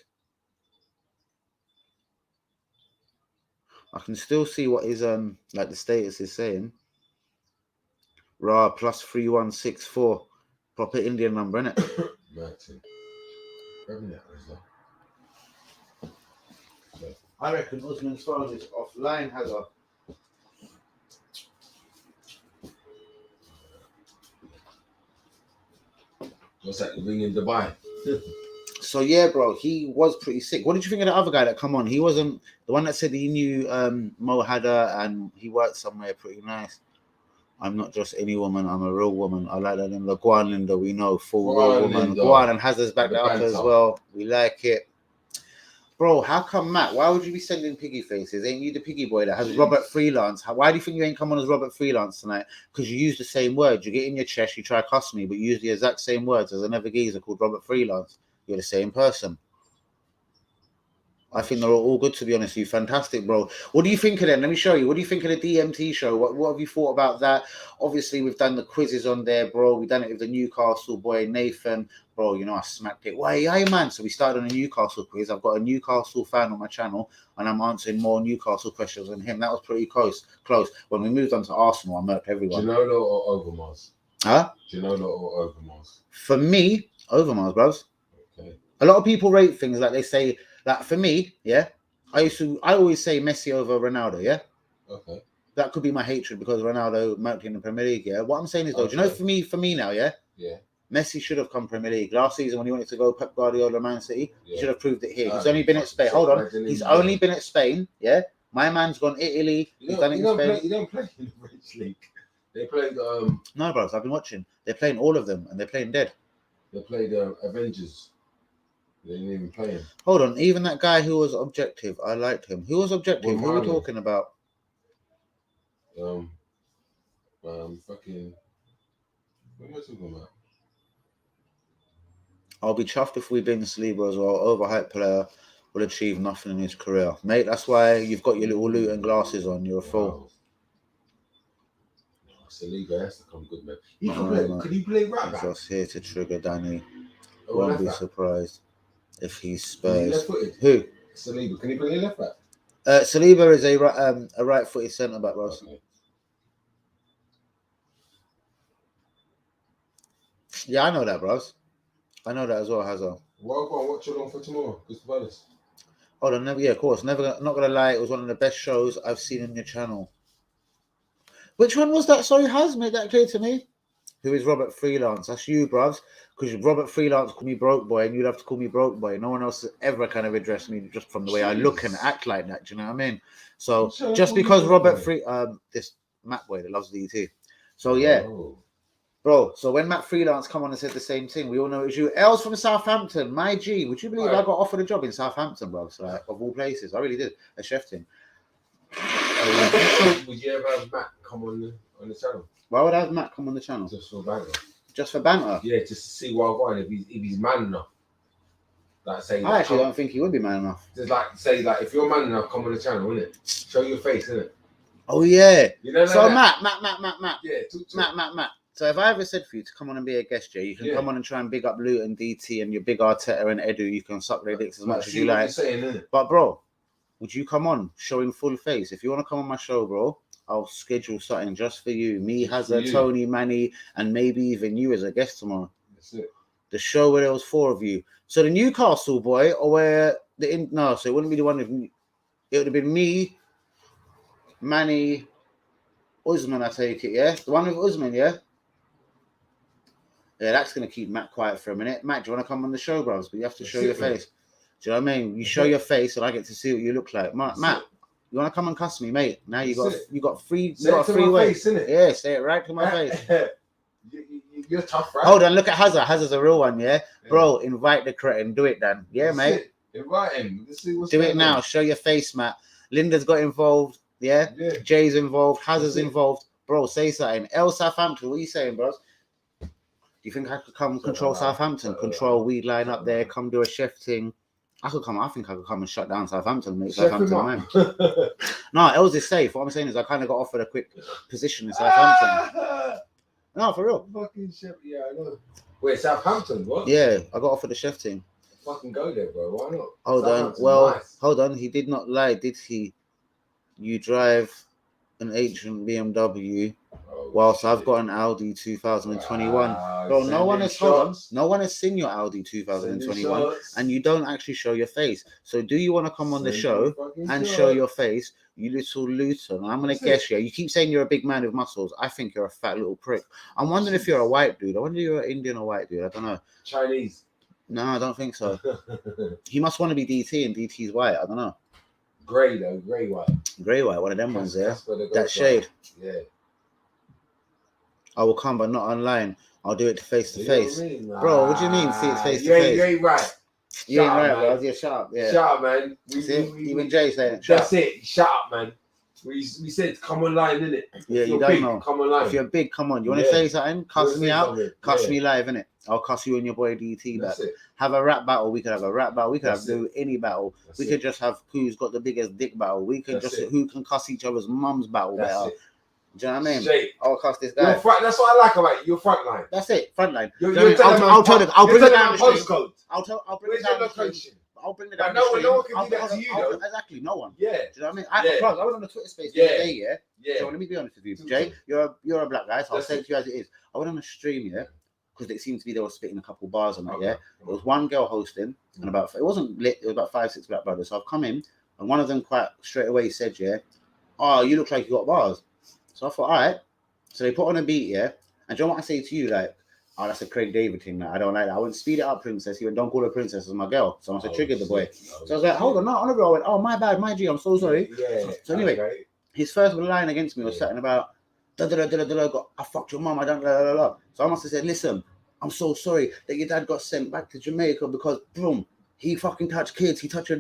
I can still see what his like the status is saying. Ra plus 3164. Proper Indian number, innit? I reckon Usman's phone is offline, Hazard. What's that? Ring in Dubai. So yeah, bro, he was pretty sick. What did you think of the other guy that come on? He wasn't the one that said he knew Mo Hadda and he worked somewhere pretty nice. I'm not just any woman, I'm a real woman. I like that in the Gvuendozi, we know, full real woman. Gvuendozi and Hazard's back up as well. We like it. Bro, how come, Matt? Why would you be sending piggy faces? Ain't you the piggy boy that has Robert Freelance? Why do you think you ain't come on as Robert Freelance tonight? Because you use the same words. You get in your chest, you try to cuss me, but you use the exact same words as another geezer called Robert Freelance. You're the same person. I think they're all good, to be honest with you. Fantastic, bro. What do you think of them? Let me show you. What do you think of the DMT show? What have you thought about that? Obviously, we've done the quizzes on there, bro. We've done it with the Newcastle boy, Nathan. Bro, you know, I smacked it. Why, man? So we started on a Newcastle quiz. I've got a Newcastle fan on my channel, and I'm answering more Newcastle questions than him. That was pretty close. When we moved on to Arsenal, I murked everyone. Ginola or Overmars? Huh? Ginola or Overmars? For me, Overmars, bros. Okay. A lot of people rate things like they say, like for me, yeah, I always say Messi over Ronaldo, yeah? Okay. That could be my hatred because Ronaldo murked in the Premier League, yeah? What I'm saying is, though, do you know, for me now, yeah? Yeah. Messi should have come Premier League. Last season when he wanted to go Pep Guardiola, Man City, he should have proved it here. He's only been at Spain. Hold on. He's only been at Spain, yeah? My man's gone Italy. He's done it in Spain. You don't play in the French League. They played... No, bros, I've been watching. They're playing all of them, and they're playing dead. They played Avengers. They didn't even play him. Hold on, even that guy who was objective, I liked him. Who was objective? Who are we talking about? Fucking. What am I talking about? I'll be chuffed if we bin Saliba as well. Overhyped player will achieve nothing in his career, mate. That's why you've got your little Luton glasses on. You're a fool. Saliba has to come good, man. Could he play right back? Just here to trigger Danny. Won't be surprised if he's Spurs. Left-footed? Who? Saliba. Can he play left back? Saliba is a right-footed centre back, Ross. Okay. Yeah, I know that, bros. I know that as well, Hazard. Well, go on, watch along for tomorrow. Crystal Palace. Hold on, of course. Not gonna lie, it was one of the best shows I've seen on your channel. Which one was that? Sorry, Haz, make that clear to me. Who is Robert Freelance? That's you, bros. Because Robert Freelance called me broke boy, and you'd have to call me broke boy. No one else has ever kind of addressed me just from the way I look and act like that. Do you know what I mean? So just because Robert this Matt boy that loves DT. So yeah. Oh. Bro, so when Matt Freelance come on and said the same thing, we all know it was you. Els from Southampton, my G. Would you believe I got offered a job in Southampton, bro? So, like, of all places. I really did. A chef team. Would you ever have Matt come on the channel? Why would I have Matt come on the channel? Just for banter. Just for banter? Yeah, just to see what I'm going, if he's man enough. Like, say, I actually don't think he would be man enough. Just say, if you're man enough, come on the channel, innit? Show your face, innit? Oh, yeah. You know, so, Matt. Yeah, Matt. So if I ever said for you to come on and be a guest, Jay, you can come on and try and big up Luton, DT, and your big Arteta and Edu. You can suck their dicks as much as you like. But bro, would you come on showing full face? If you want to come on my show, bro, I'll schedule something just for you. Me, Hazard, Tony, Manny, and maybe even you as a guest tomorrow. That's it. The show where there was 4 of you. So the Newcastle boy, or where so it wouldn't be the one with me. It would have been me, Manny, Usman, I take it, yeah? The one with Usman, yeah? Yeah, that's going to keep Matt quiet for a minute. Matt, do you want to come on the show, bros? But you have to show your face. Do you know what I mean? You show your face, and I get to see what you look like. Matt, you want to come and cuss me, mate? Now you got free way. Yeah, say it right to my face. You're tough, right? Hold on, look at Hazard. Hazard's a real one, yeah? Bro, invite the cretin. Do it, Dan. Yeah, mate. Invite him. Let's see what's do it now. Show your face, Matt. Linda's got involved. Yeah. Jay's involved. Hazard's involved. Bro, say something. El Southampton, what are you saying, bros? You think I could come control Southampton, control weed line up there, come do a chef thing? I think I could come and shut down Southampton and make Southampton mine. No, Els is safe. What I'm saying is I kind of got offered a quick position in Southampton. No, for real. Fucking chef, yeah, I know. Wait, Southampton, what? Yeah, I got offered a chef team. Fucking go there, bro. Why not? Hold on. He did not lie, did he? You drive an ancient BMW. Whilst I've got an Audi 2021. Bro, no one has seen your Audi 2021 and you don't actually show your face. So do you want to come on the show and show your face, you little Luton? I'm going to guess you keep saying you're a big man with muscles. I think you're a fat little prick. I'm wondering if you're a white dude. I wonder if you're an Indian or white dude. I don't know. Chinese. No, I don't think so. He must want to be DT and DT's white. I don't know. Grey though, grey white. Grey white, one of them ones there. That shade. Yeah. I will come, but not online. I'll do it face to face. Bro, what do you mean? See it face to face? You ain't right. You ain't right, bro. Yeah, shut up. Yeah. Shut up, man. Even Jay saying it. That's it. Shut up, man. We said come online, innit? Yeah, you don't know. Come online. If you're big, come on. You want to say something? Cuss me out. Cuss me live, innit? I'll cuss you and your boy DT back. Have a rap battle. We could have a rap battle. We could do any battle. We could just have who's got the biggest dick battle. We could who can cuss each other's mums battle better. Do you know what I mean? Straight. I'll cuss this guy. That's what I like about you. You're front line. That's it. Front line. I'll bring it down. Postcode. I'll bring it down. Location. I'll bring it down. No one can do that to you, though. Exactly, no one. Yeah. Do you know what I mean? I was on the Twitter space the other day, yeah. So let me be honest with you, Jay. You're a black guy, so I'll say it to you as it is. I went on a stream, because it seemed to be they were spitting a couple bars on that, There was one girl hosting, and it wasn't lit, it was about 5-6 black brothers. So I've come in, and one of them quite straight away said, oh, you look like you got bars. So I thought, all right. So they put on a beat, and do you know what I say to you, like, oh, that's a Craig David thing, I don't like that. I wouldn't speed it up, princess. He went, don't call her princess, as my girl. So I must have triggered the boy. So I was like, hold on, no, I went, oh, my bad, my G, I'm so sorry. Yeah. So anyway, his first line against me was something about, I fucked your mum, I don't, So I must have said, listen, I'm so sorry that your dad got sent back to Jamaica because, boom, he fucking touched kids. He touched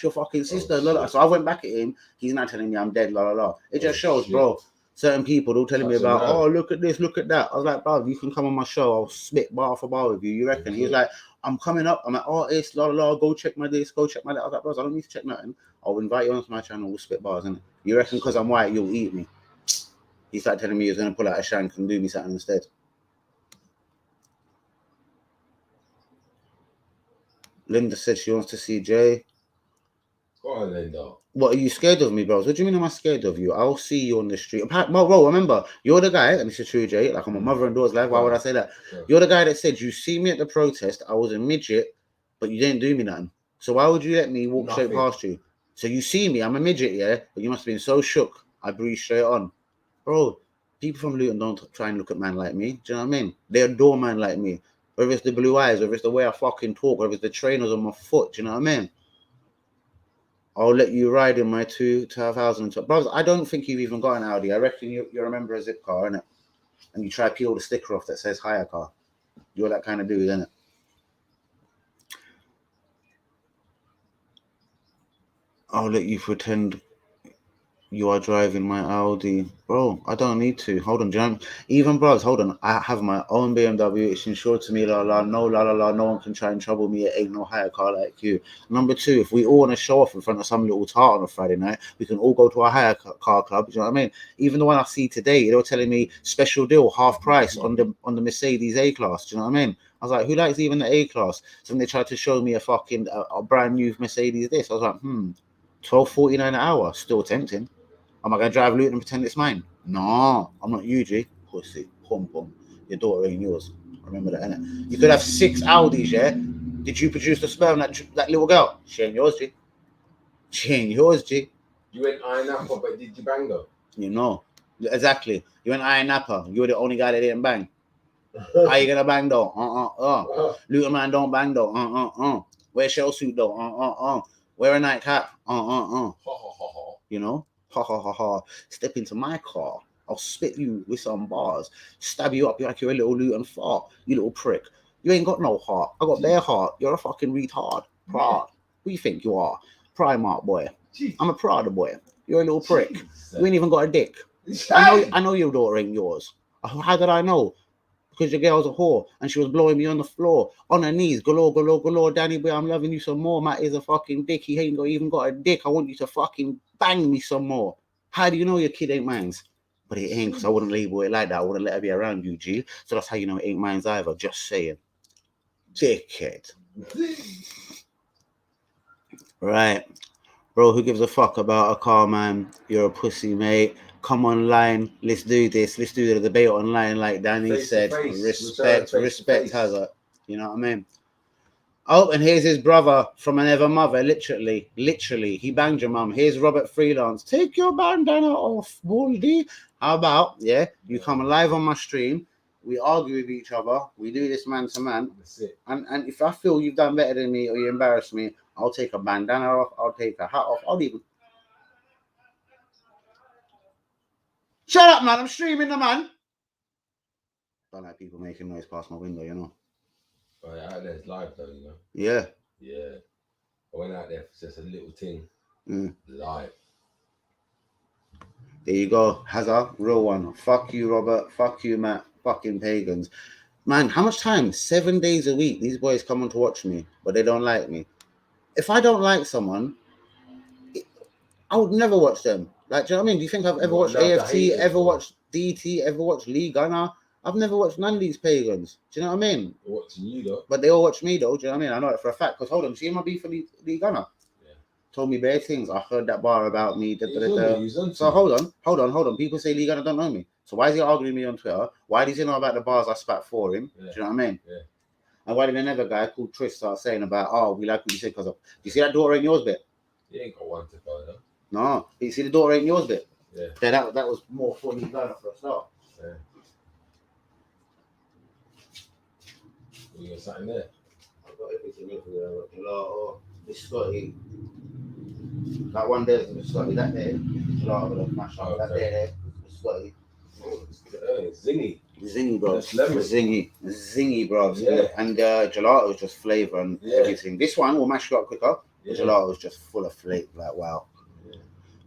your fucking sister. So I went back at him. He's not telling me I'm dead. La la la. It just shows, bro. Certain people they'll telling me about, oh, look at this, look at that. I was like, bro, you can come on my show. I'll spit bar for bar with you. You reckon? He was like, I'm coming up. I'm an artist. La la la. Go check my this. Go check my that. I was like, bro, I don't need to check nothing. I'll invite you onto my channel. We'll spit bars, innit? You reckon because I'm white, you'll eat me? He started telling me he was gonna pull out a shank and do me something instead. Linda said she wants to see Jay. Go on, Linda. What, are you scared of me, bros? What do you mean am I scared of you? I'll see you on the street. Bro, remember, you're the guy, and this is true, Jay, like I'm a mother-in-law's life. Why would I say that? You're the guy that said you see me at the protest, I was a midget, but you didn't do me nothing. So why would you let me walk straight past you? So you see me, I'm a midget, yeah, but you must have been so shook, I breathed straight on. Bro, people from Luton don't try and look at man like me. Do you know what I mean? They adore man like me. Whether it's the blue eyes, whether it's the way I fucking talk, whether it's the trainers on my foot, do you know what I mean? I'll let you ride in my 2012. Brothers, I don't think you've even got an Audi. I reckon you remember a zip car, innit? And you try to peel the sticker off that says hire car. You're that kind of dude, innit? I'll let you pretend you are driving my Audi. Bro, I don't need to. Hold on, John. Even bros, hold on. I have my own BMW. It's insured to me, la la. No, la la la. No one can try and trouble me. It ain't no hire car like you. Number two, if we all want to show off in front of some little tart on a Friday night, we can all go to a hire car club. Do you know what I mean? Even the one I see today, they were telling me special deal, half price on the Mercedes A-Class. Do you know what I mean? I was like, who likes even the A-Class? So then they tried to show me a fucking a brand new Mercedes this. I was like, $12.49 an hour. Still tempting. Am I going to drive Luton and pretend it's mine? No, I'm not you, G. Pussy. Pum pum. Your daughter ain't yours. Remember that, innit? You could have 6 Audis, yeah? Did you produce the sperm, that little girl? She ain't yours, G. She ain't yours, G. You went Iron Apple, but did you bang though? You know. Exactly. You went Iron Napper. You're the only guy that didn't bang. How you going to bang, though? Luton man don't bang, though. Wear shell suit, though. Wear a night cap. You know? Ha ha ha ha. Step into my car. I'll spit you with some bars. Stab you up like you're a little Luton fart. You little prick. You ain't got no heart. I got bare heart. You're a fucking retard. Proud. Who do you think you are? Primark boy. I'm a Prada boy. You're a little prick. You ain't even got a dick. I know your daughter ain't yours. How did I know? Because your girl's a whore and she was blowing me on the floor on her knees. Galore, Danny boy, I'm loving you some more. Matt is a fucking dick. He ain't even got a dick. I want you to fucking bang me some more. How do you know your kid ain't mine? But it ain't, because I wouldn't label it like that. I wouldn't let her be around you, G. So that's how you know it ain't mine either. Just saying. Dickhead. Right. Bro, who gives a fuck about a car, man? You're a pussy, mate. Come online. Let's do this. Let's do the debate online, like Danny said. Respect has it. You know what I mean? Oh, and here's his brother from another mother, literally. He banged your mum. Here's Robert Freelance. Take your bandana off, Baldy. How about, yeah, you come live on my stream. We argue with each other. We do this man to man. That's it. And if I feel you've done better than me or you embarrass me, I'll take a bandana off. I'll take a hat off. I'll even... Shut up, man. I'm streaming the man. Don't like people making noise past my window, you know. Oh, yeah, out there it's live though, you know. Yeah. Yeah. I went out there for just a little thing. Live. There you go. Hazard, real one. Fuck you, Robert. Fuck you, Matt. Fucking pagans. Man, how much time? 7 days a week. These boys come on to watch me, but they don't like me. If I don't like someone, I would never watch them. Like, do you know what I mean? Do you think I've ever watched AFT, ever watched DT, ever watched Lee Gunner? I've never watched none of these pagans. Do you know what I mean? They're watching you though. But they all watch me though. Do you know what I mean? I know it for a fact. Because hold on, see my beef for Lee Gunner? Yeah. Told me bare things. I heard that bar about me. So hold on. People say Lee Gunner don't know me. So why is he arguing me on Twitter? Why does he know about the bars I spat for him? Yeah. Do you know what I mean? Yeah. And why did another guy called Trish start saying about, oh, we like what you said because of... You see that daughter ain't yours bit? You ain't got one to go though. No. You see the daughter ain't yours bit? Yeah. That was more for Lee Gunner for a start. Yeah. You got something there? I've got everything in for you. This Scotty. That one there is Scotty. That there. Gelato with a mash up. That there. Scotty. Oh, zingy. Zingy, bro. That's lemon. Zingy, bro. Yeah. And gelato is just flavor and everything. This one will mash you up quicker. The gelato is just full of flavor. Like, wow. Yeah.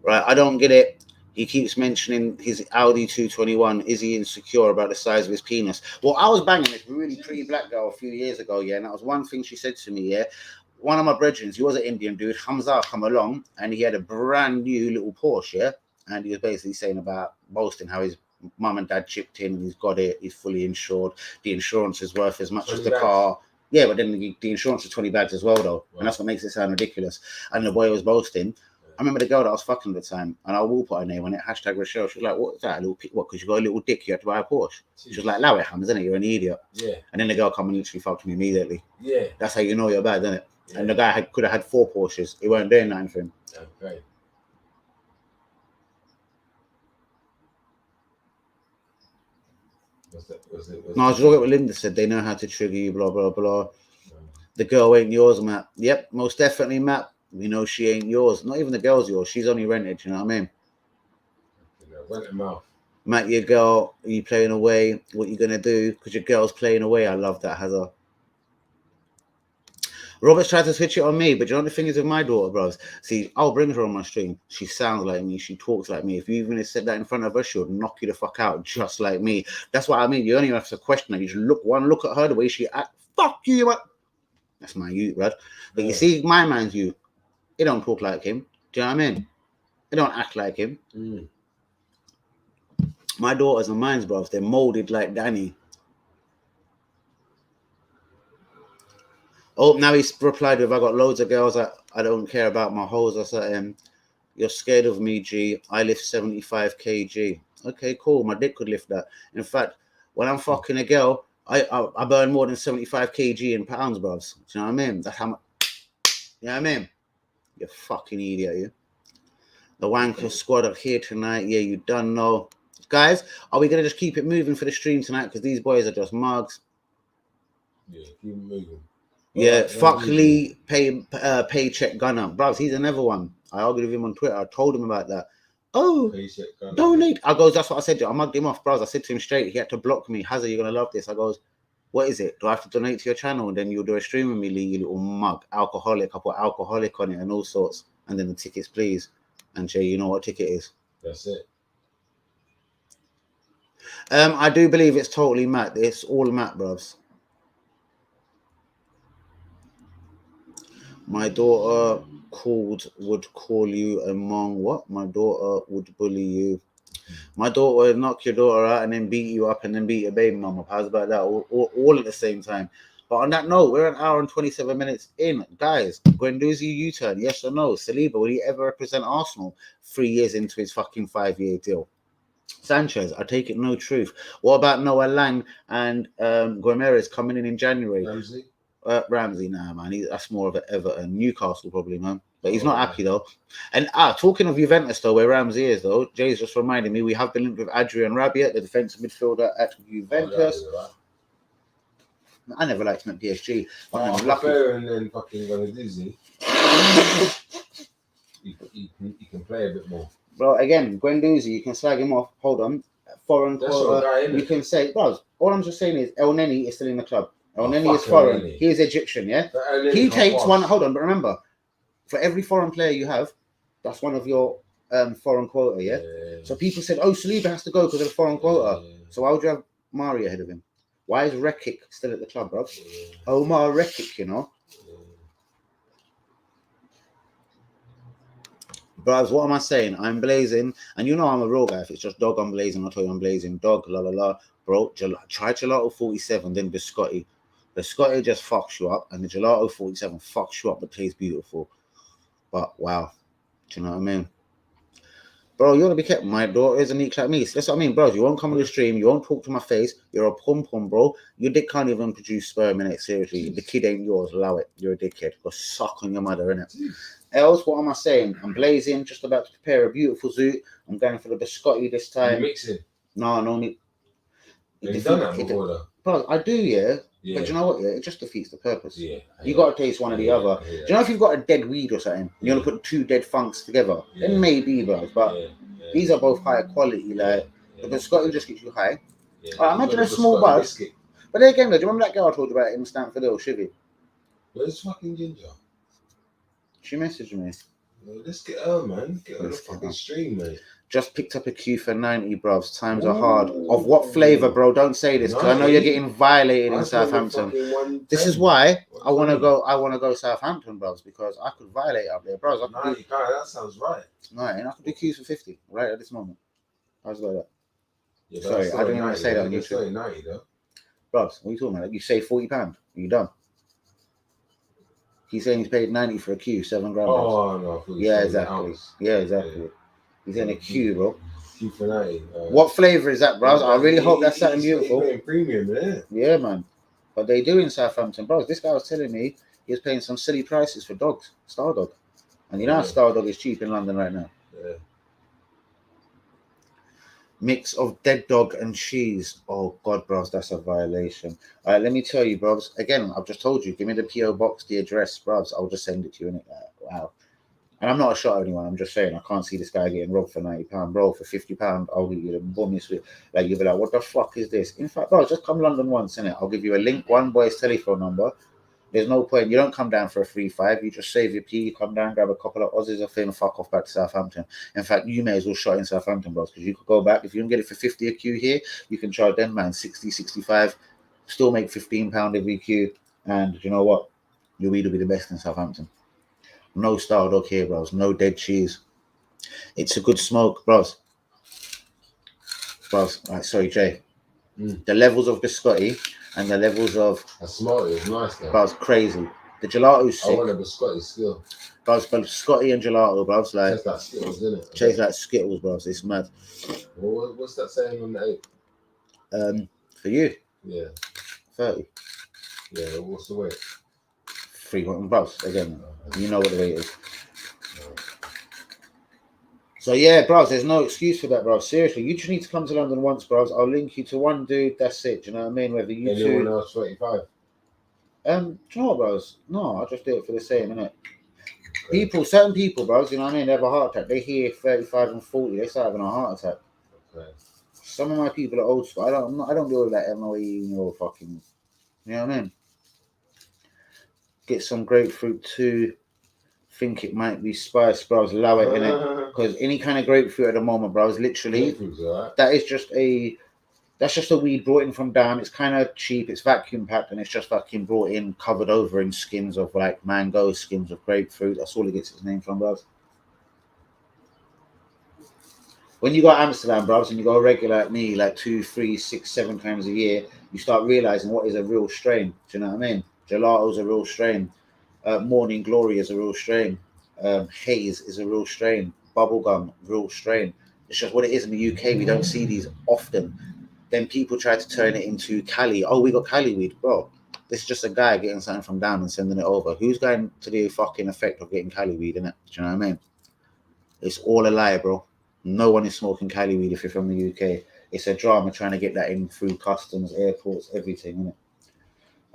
Right, I don't get it. He keeps mentioning his Audi 221. Is he insecure about the size of his penis? Well, I was banging this really pretty black girl a few years ago, yeah, and that was one thing she said to me, yeah. One of my brethren, he was an Indian dude, Hamza, come along, and he had a brand new little Porsche, yeah, and he was basically saying about boasting how his mum and dad chipped in, he's got it, he's fully insured, the insurance is worth as much as the car. Yeah, but then the insurance is 20 bags as well, though, and that's what makes it sound ridiculous. And the boy was boasting. I remember the girl that I was fucking at the time, and I will put her name on it, # Rochelle. She was like, "What's that? A little what? Because you got a little dick, you have to buy a Porsche." She was like, "Allow it, Hams, isn't it? You're an idiot." Yeah. And then the girl come and literally fucked me immediately. Yeah. That's how you know you're bad, isn't it? Yeah. And the guy could have had 4 Porsches. He weren't doing nothing for him. Okay. No, I was looking at what Linda said. They know how to trigger you, blah, blah, blah. The girl ain't yours, Matt. Yep, most definitely, Matt. We know she ain't yours. Not even the girl's yours. She's only rented, you know what I mean? Went in mouth. Matt, your girl, are you playing away? What you going to do? Because your girl's playing away. I love that, Hazard. Robert's tried to switch it on me, but you know what the thing is with my daughter, bros? See, I'll bring her on my stream. She sounds like me. She talks like me. If you even said that in front of her, she'll knock you the fuck out just like me. That's what I mean. You don't even have to question her. You just look at her, the way she act. Fuck you, man. That's my youth, bro. But you see, my man's youth. He don't talk like him. Do you know what I mean? He don't act like him. My daughters and mine's, bros, they're molded like Danny. Oh, now he's replied with, I got loads of girls that I don't care about my hoes or something. You're scared of me, G. I lift 75 kg. Okay, cool. My dick could lift that. In fact, when I'm fucking a girl, I burn more than 75 kg in pounds, bros. Do you know what I mean? That's how much. You know what I mean? You fucking idiot, you. The wanker squad are here tonight. Yeah, you done know. Guys, are we going to just keep it moving for the stream tonight? Because these boys are just mugs. Yeah, keep moving. Yeah, fuck Lee, paycheck gunner. Bros, he's another one. I argued with him on Twitter. I told him about that. Oh, donate. I goes, that's what I said to him. I mugged him off, bros. I said to him straight, he had to block me. Hazard, you're going to love this. I goes, what is it? Do I have to donate to your channel? And then you'll do a stream with me, Lee, you little mug. Alcoholic. I put alcoholic on it and all sorts. And then the tickets, please. And Jay, you know what ticket is? That's it. I do believe it's totally Matt. It's all Matt, bros. My daughter would call you among what? My daughter would bully you. My daughter would knock your daughter out and then beat you up and then beat your baby mama. How's about that? All at the same time. But on that note, we're an hour and 27 minutes in. Guys, Gvuendozi U-turn, yes or no? Saliba, will he ever represent Arsenal 3 years into his fucking 5-year deal? Sanchez, I take it no truth. What about Noah Lang and Guimaraes coming in January? Ramsey, nah, man. That's more of an Everton. Newcastle, probably, man. But he's not happy, though. And talking of Juventus, though, where Ramsey is, though, Jay's just reminded me we have been linked with Adrian Rabiot, the defensive midfielder at Juventus. I never liked him at PSG. I'm lucky. And then fucking Gvuendozi. He can play a bit more. Bro, again, Gvuendozi, you can slag him off. Hold on. Foreign quota. You can say, bro, all I'm just saying is El Neni is still in the club. El Neni is foreign. He is Egyptian, yeah? He takes one. Hold on, but remember, for every foreign player you have, that's one of your foreign quota, yeah? So people said, oh, Saliba has to go because of the foreign quota. So why would you have Mari ahead of him? Why is Rekic still at the club, bro? Omar Rekic, you know? Bros, what am I saying? I'm blazing, and you know I'm a real guy. If it's just dog, I'm blazing. I'll tell you I'm blazing. Dog, la la la. Bro, try Gelato 47, then Biscotti. Biscotti just fucks you up, and the Gelato 47 fucks you up, but tastes beautiful. But wow, do you know what I mean? Bro, you want to be kept. My daughter is a neat like me. That's what I mean, bro. You won't come on the stream. You won't talk to my face. You're a pom-pom, bro. Your dick can't even produce sperm in it. Seriously, the kid ain't yours. Allow it. You're a dickhead. Go suck on your mother, innit? Else, what am I saying? I'm blazing. Just about to prepare a beautiful zoot. I'm going for the biscotti this time. You mixing? No need. You've done that before, though. Bro, I do, yeah. But you know what? Yeah, it just defeats the purpose. Yeah. You got to taste one or the other. Do you know if you've got a dead weed or something, you're going to put 2 dead funks together? Then maybe, bro. But these are both higher quality. Like, the biscotti just gets you high. Yeah, I imagine a small buzz. But then again, do you remember that girl I told you about in Stanford Hill, Shivy? Where's fucking Ginger? She messaged me. Let's get her, man. Get her on the fucking stream, mate. Just picked up a queue for 90, bros. Times are hard. Of what flavour, bro? Don't say this, because I know you're getting violated in Southampton. This is why I want to go. I want to go Southampton, bros, because I could violate up there, bros. No, you can't. That sounds right. No, and I could do queues for 50 right at this moment. How's that? Yeah, sorry, I don't even say that on YouTube. 90, though. Bros, what are you talking about? Like, you save £40. Are you done? He's saying he's paid 90 for a queue, $7 grand. Oh no! Yeah, exactly. Yeah, exactly. He's in a queue, bro. Queue for 90. What flavour is that, bros? I really hope that's something beautiful. He's paying premium, yeah. Yeah, man. But they do in Southampton, bros. This guy was telling me he was paying some silly prices for dogs, Star Dog, and you know how Star Dog is cheap in London right now. Yeah. Mix of dead dog and cheese. Oh God, bros, that's a violation. All right, let me tell you, bros. Again, I've just told you. Give me the PO box, the address, bros. I'll just send it to you. Innit? Wow. And I'm not a shot at anyone. I'm just saying I can't see this guy getting robbed for £90, bro. For £50, I'll give you the bummiest with. Like you'll be like, what the fuck is this? In fact, bro, just come London once, innit? I'll give you a link, one boy's telephone number. There's no point. You don't come down for a 3-5. You just save your P. You come down, grab a couple of Aussies off him, and fuck off back to Southampton. In fact, you may as well shot in Southampton, bros, because you could go back. If you can get it for 50 a queue here, you can charge them, man, 60, 65. Still make £15 every queue. And you know what? Your weed will be the best in Southampton. No Star Dog here, bros. No dead cheese. It's a good smoke, bros. Bros. Right, sorry, Jay. The levels of biscotti and the levels of... I smell it. It's nice, though. Bros, crazy. The gelato's sick. I want a biscotti still. Bros, but biscotti and gelato, bros. Like, tastes like Skittles, isn't it? Tastes like Skittles, bros. It's mad. Well, what's that saying on the 8? For you? Yeah. 30. Yeah, what's the weight? 300, bros. Again, you know what the weight is. So yeah, bros, there's no excuse for that, bros. Seriously, you just need to come to London once, bros. I'll link you to one dude. That's it. Do you know what I mean? Whether you anyone else 25? Do you know what, bros? No, I just do it for the same, innit? People, certain people, bros, you know what I mean? They have a heart attack. They hear 35 and 40, they start having a heart attack. Okay. Some of my people are old school. I don't deal with that MOE or fucking, you know what I mean? Get some grapefruit too. Think it might be spice, bros. Allow it in it, because any kind of grapefruit at the moment, bros, literally, that is just a weed brought in from down. It's kind of cheap. It's vacuum packed, and it's just fucking brought in, covered over in skins of like mango, skins of grapefruit. That's all it gets its name from, bros. When you go to Amsterdam, bros, and you go regular like me, like 2, 3, 6, 7 times a year, you start realizing what is a real strain. Do you know what I mean? Gelato's a real strain. Morning Glory is a real strain. Haze is a real strain. Bubblegum, real strain. It's just what it is in the UK. We don't see these often. Then people try to turn it into Cali. Oh, we got Cali weed, bro. This is just a guy getting something from down and sending it over. Who's going to the fucking effect of getting Cali weed, innit? Do you know what I mean? It's all a lie, bro. No one is smoking Cali weed if you're from the UK. It's a drama trying to get that in through customs, airports, everything, innit?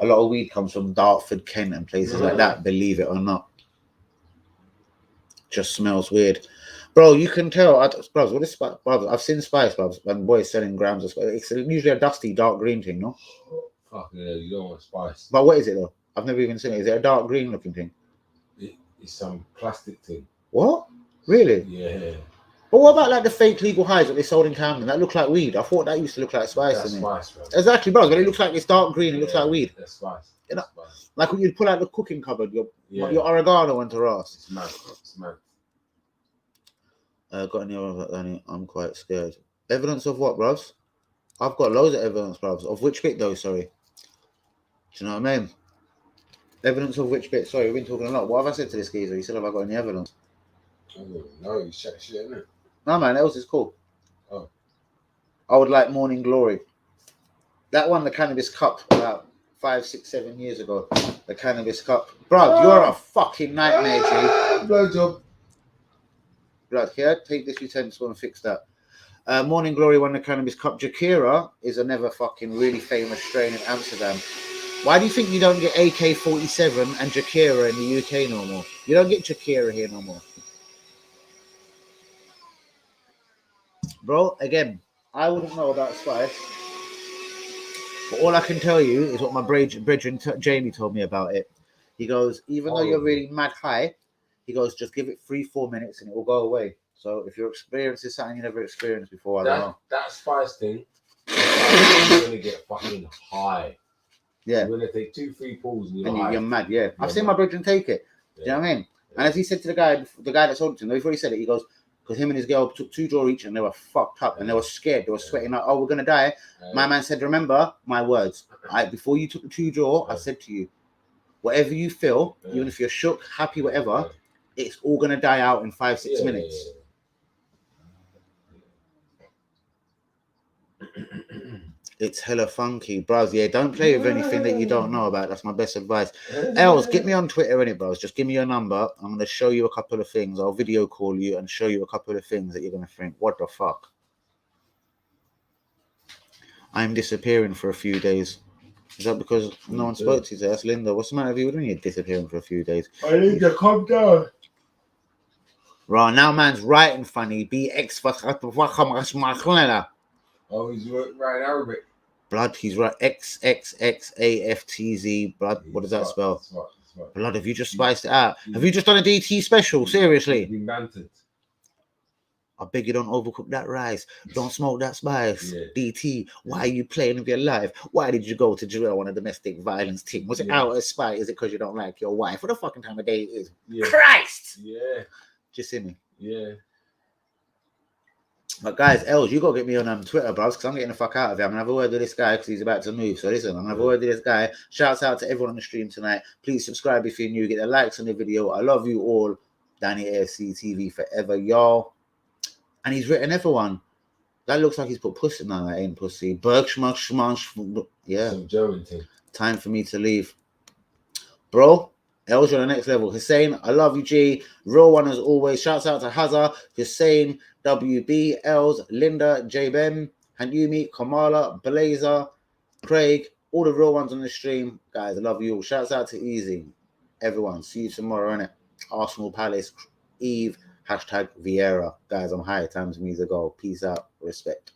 A lot of weed comes from Dartford, Kent, and places like that, believe it or not. Just smells weird. Bro, you can tell. Bro, what is spice? Bro, I've seen spice, bro, when boys selling grams of spice. It's usually a dusty, dark green thing, no? Fuck yeah, you don't want spice. But what is it, though? I've never even seen it. Is it a dark green looking thing? It's some plastic thing. What? Really? Yeah. But what about like the fake legal highs that they sold in Camden? That look like weed. I thought that used to look like spice. That's spice, bro. Exactly, bro. But it looks like it's dark green. It looks like weed. That's spice. You know, like when you pull out the cooking cupboard, your oregano and Taras. It's mad. It's mad. Got any other? I'm quite scared. Evidence of what, bros? I've got loads of evidence, bros. Of which bit, though? Sorry. Do you know what I mean? Evidence of which bit? Sorry, we've been talking a lot. What have I said to this geezer? He said, have I got any evidence? I don't know. You check shit, innit? No, man. Else is cool. Oh. I would like Morning Glory. That one, the cannabis cup, about 5, 6, 7 years ago. The cannabis cup. Bro, you're a fucking nightmare, G. Blowjob. Blood, here, take this utensil and fix that. Morning Glory won the cannabis cup. Jakira is another fucking really famous strain in Amsterdam. Why do you think you don't get AK-47 and Jakira in the UK no more? You don't get Jakira here no more. Bro, again, I wouldn't know about spice. But all I can tell you is what my brethren Jamie told me about it. He goes, even though you're really mad high, he goes, just give it 3-4 minutes and it will go away. So if you're experiencing something you never experienced before, I don't know. That spice thing, you're gonna get fucking high. Yeah. You're gonna take 2-3 pulls and you're mad. Yeah, I've seen my brethren take it. Do you know what I mean? And as he said to the guy that sold it to him, before he said it, he goes, because him and his girl took 2 draw each and they were fucked up and they were scared. They were sweating like, oh, we're gonna die. My man said, remember my words. Before you took the 2 draw, I said to you, whatever you feel, even if you're shook, happy, whatever, it's all gonna die out in 5-6 minutes. It's hella funky, bros. Yeah, don't play with anything that you don't know about. That's my best advice. Els, get me on Twitter, innit, bros? Just give me your number. I'm going to show you a couple of things. I'll video call you and show you a couple of things that you're going to think, what the fuck? I'm disappearing for a few days. Is that because no one spoke to you? That's Linda. What's the matter with you? What do you mean you're disappearing for a few days? I need to calm down. Right, now man's writing funny. BX. Oh, he's writing Arabic. Blood, he's right. XXXAFTZ. Blood, what does that spell? Smart. Blood, have you just spiced it out? Have you just done a DT special? Seriously? Been bantered. I beg you, don't overcook that rice. Don't smoke that spice. Yeah. DT, why are you playing with your life? Why did you go to drill on a domestic violence team? Was it out of spite? Is it because you don't like your wife? What the fucking time of day it is? Yeah. Christ! Yeah. Just see me. Yeah. But guys, Els, you got to get me on Twitter, bros, because I'm getting the fuck out of here. I'm going to have a word with this guy because he's about to move. So listen, I'm going to have a word with this guy. Shouts out to everyone on the stream tonight. Please subscribe if you're new. Get the likes on the video. I love you all. Danny AFC TV forever, y'all. And he's written everyone. That looks like he's put pussy. No, that ain't pussy. Bergschmuck. Yeah. Some German thing. Time for me to leave. Bro, Els, you're on the next level. Hussein, I love you, G. Real one as always. Shouts out to Hazza, Hussein, WB, Els, Linda, J-Ben, Hanyumi, Kamala, Blazer, Craig, all the real ones on the stream. Guys, I love you all. Shouts out to Easy. Everyone, see you tomorrow, innit? Arsenal Palace, Eve, #Vieira. Guys, I'm high. Time for me to go. Peace out. Respect.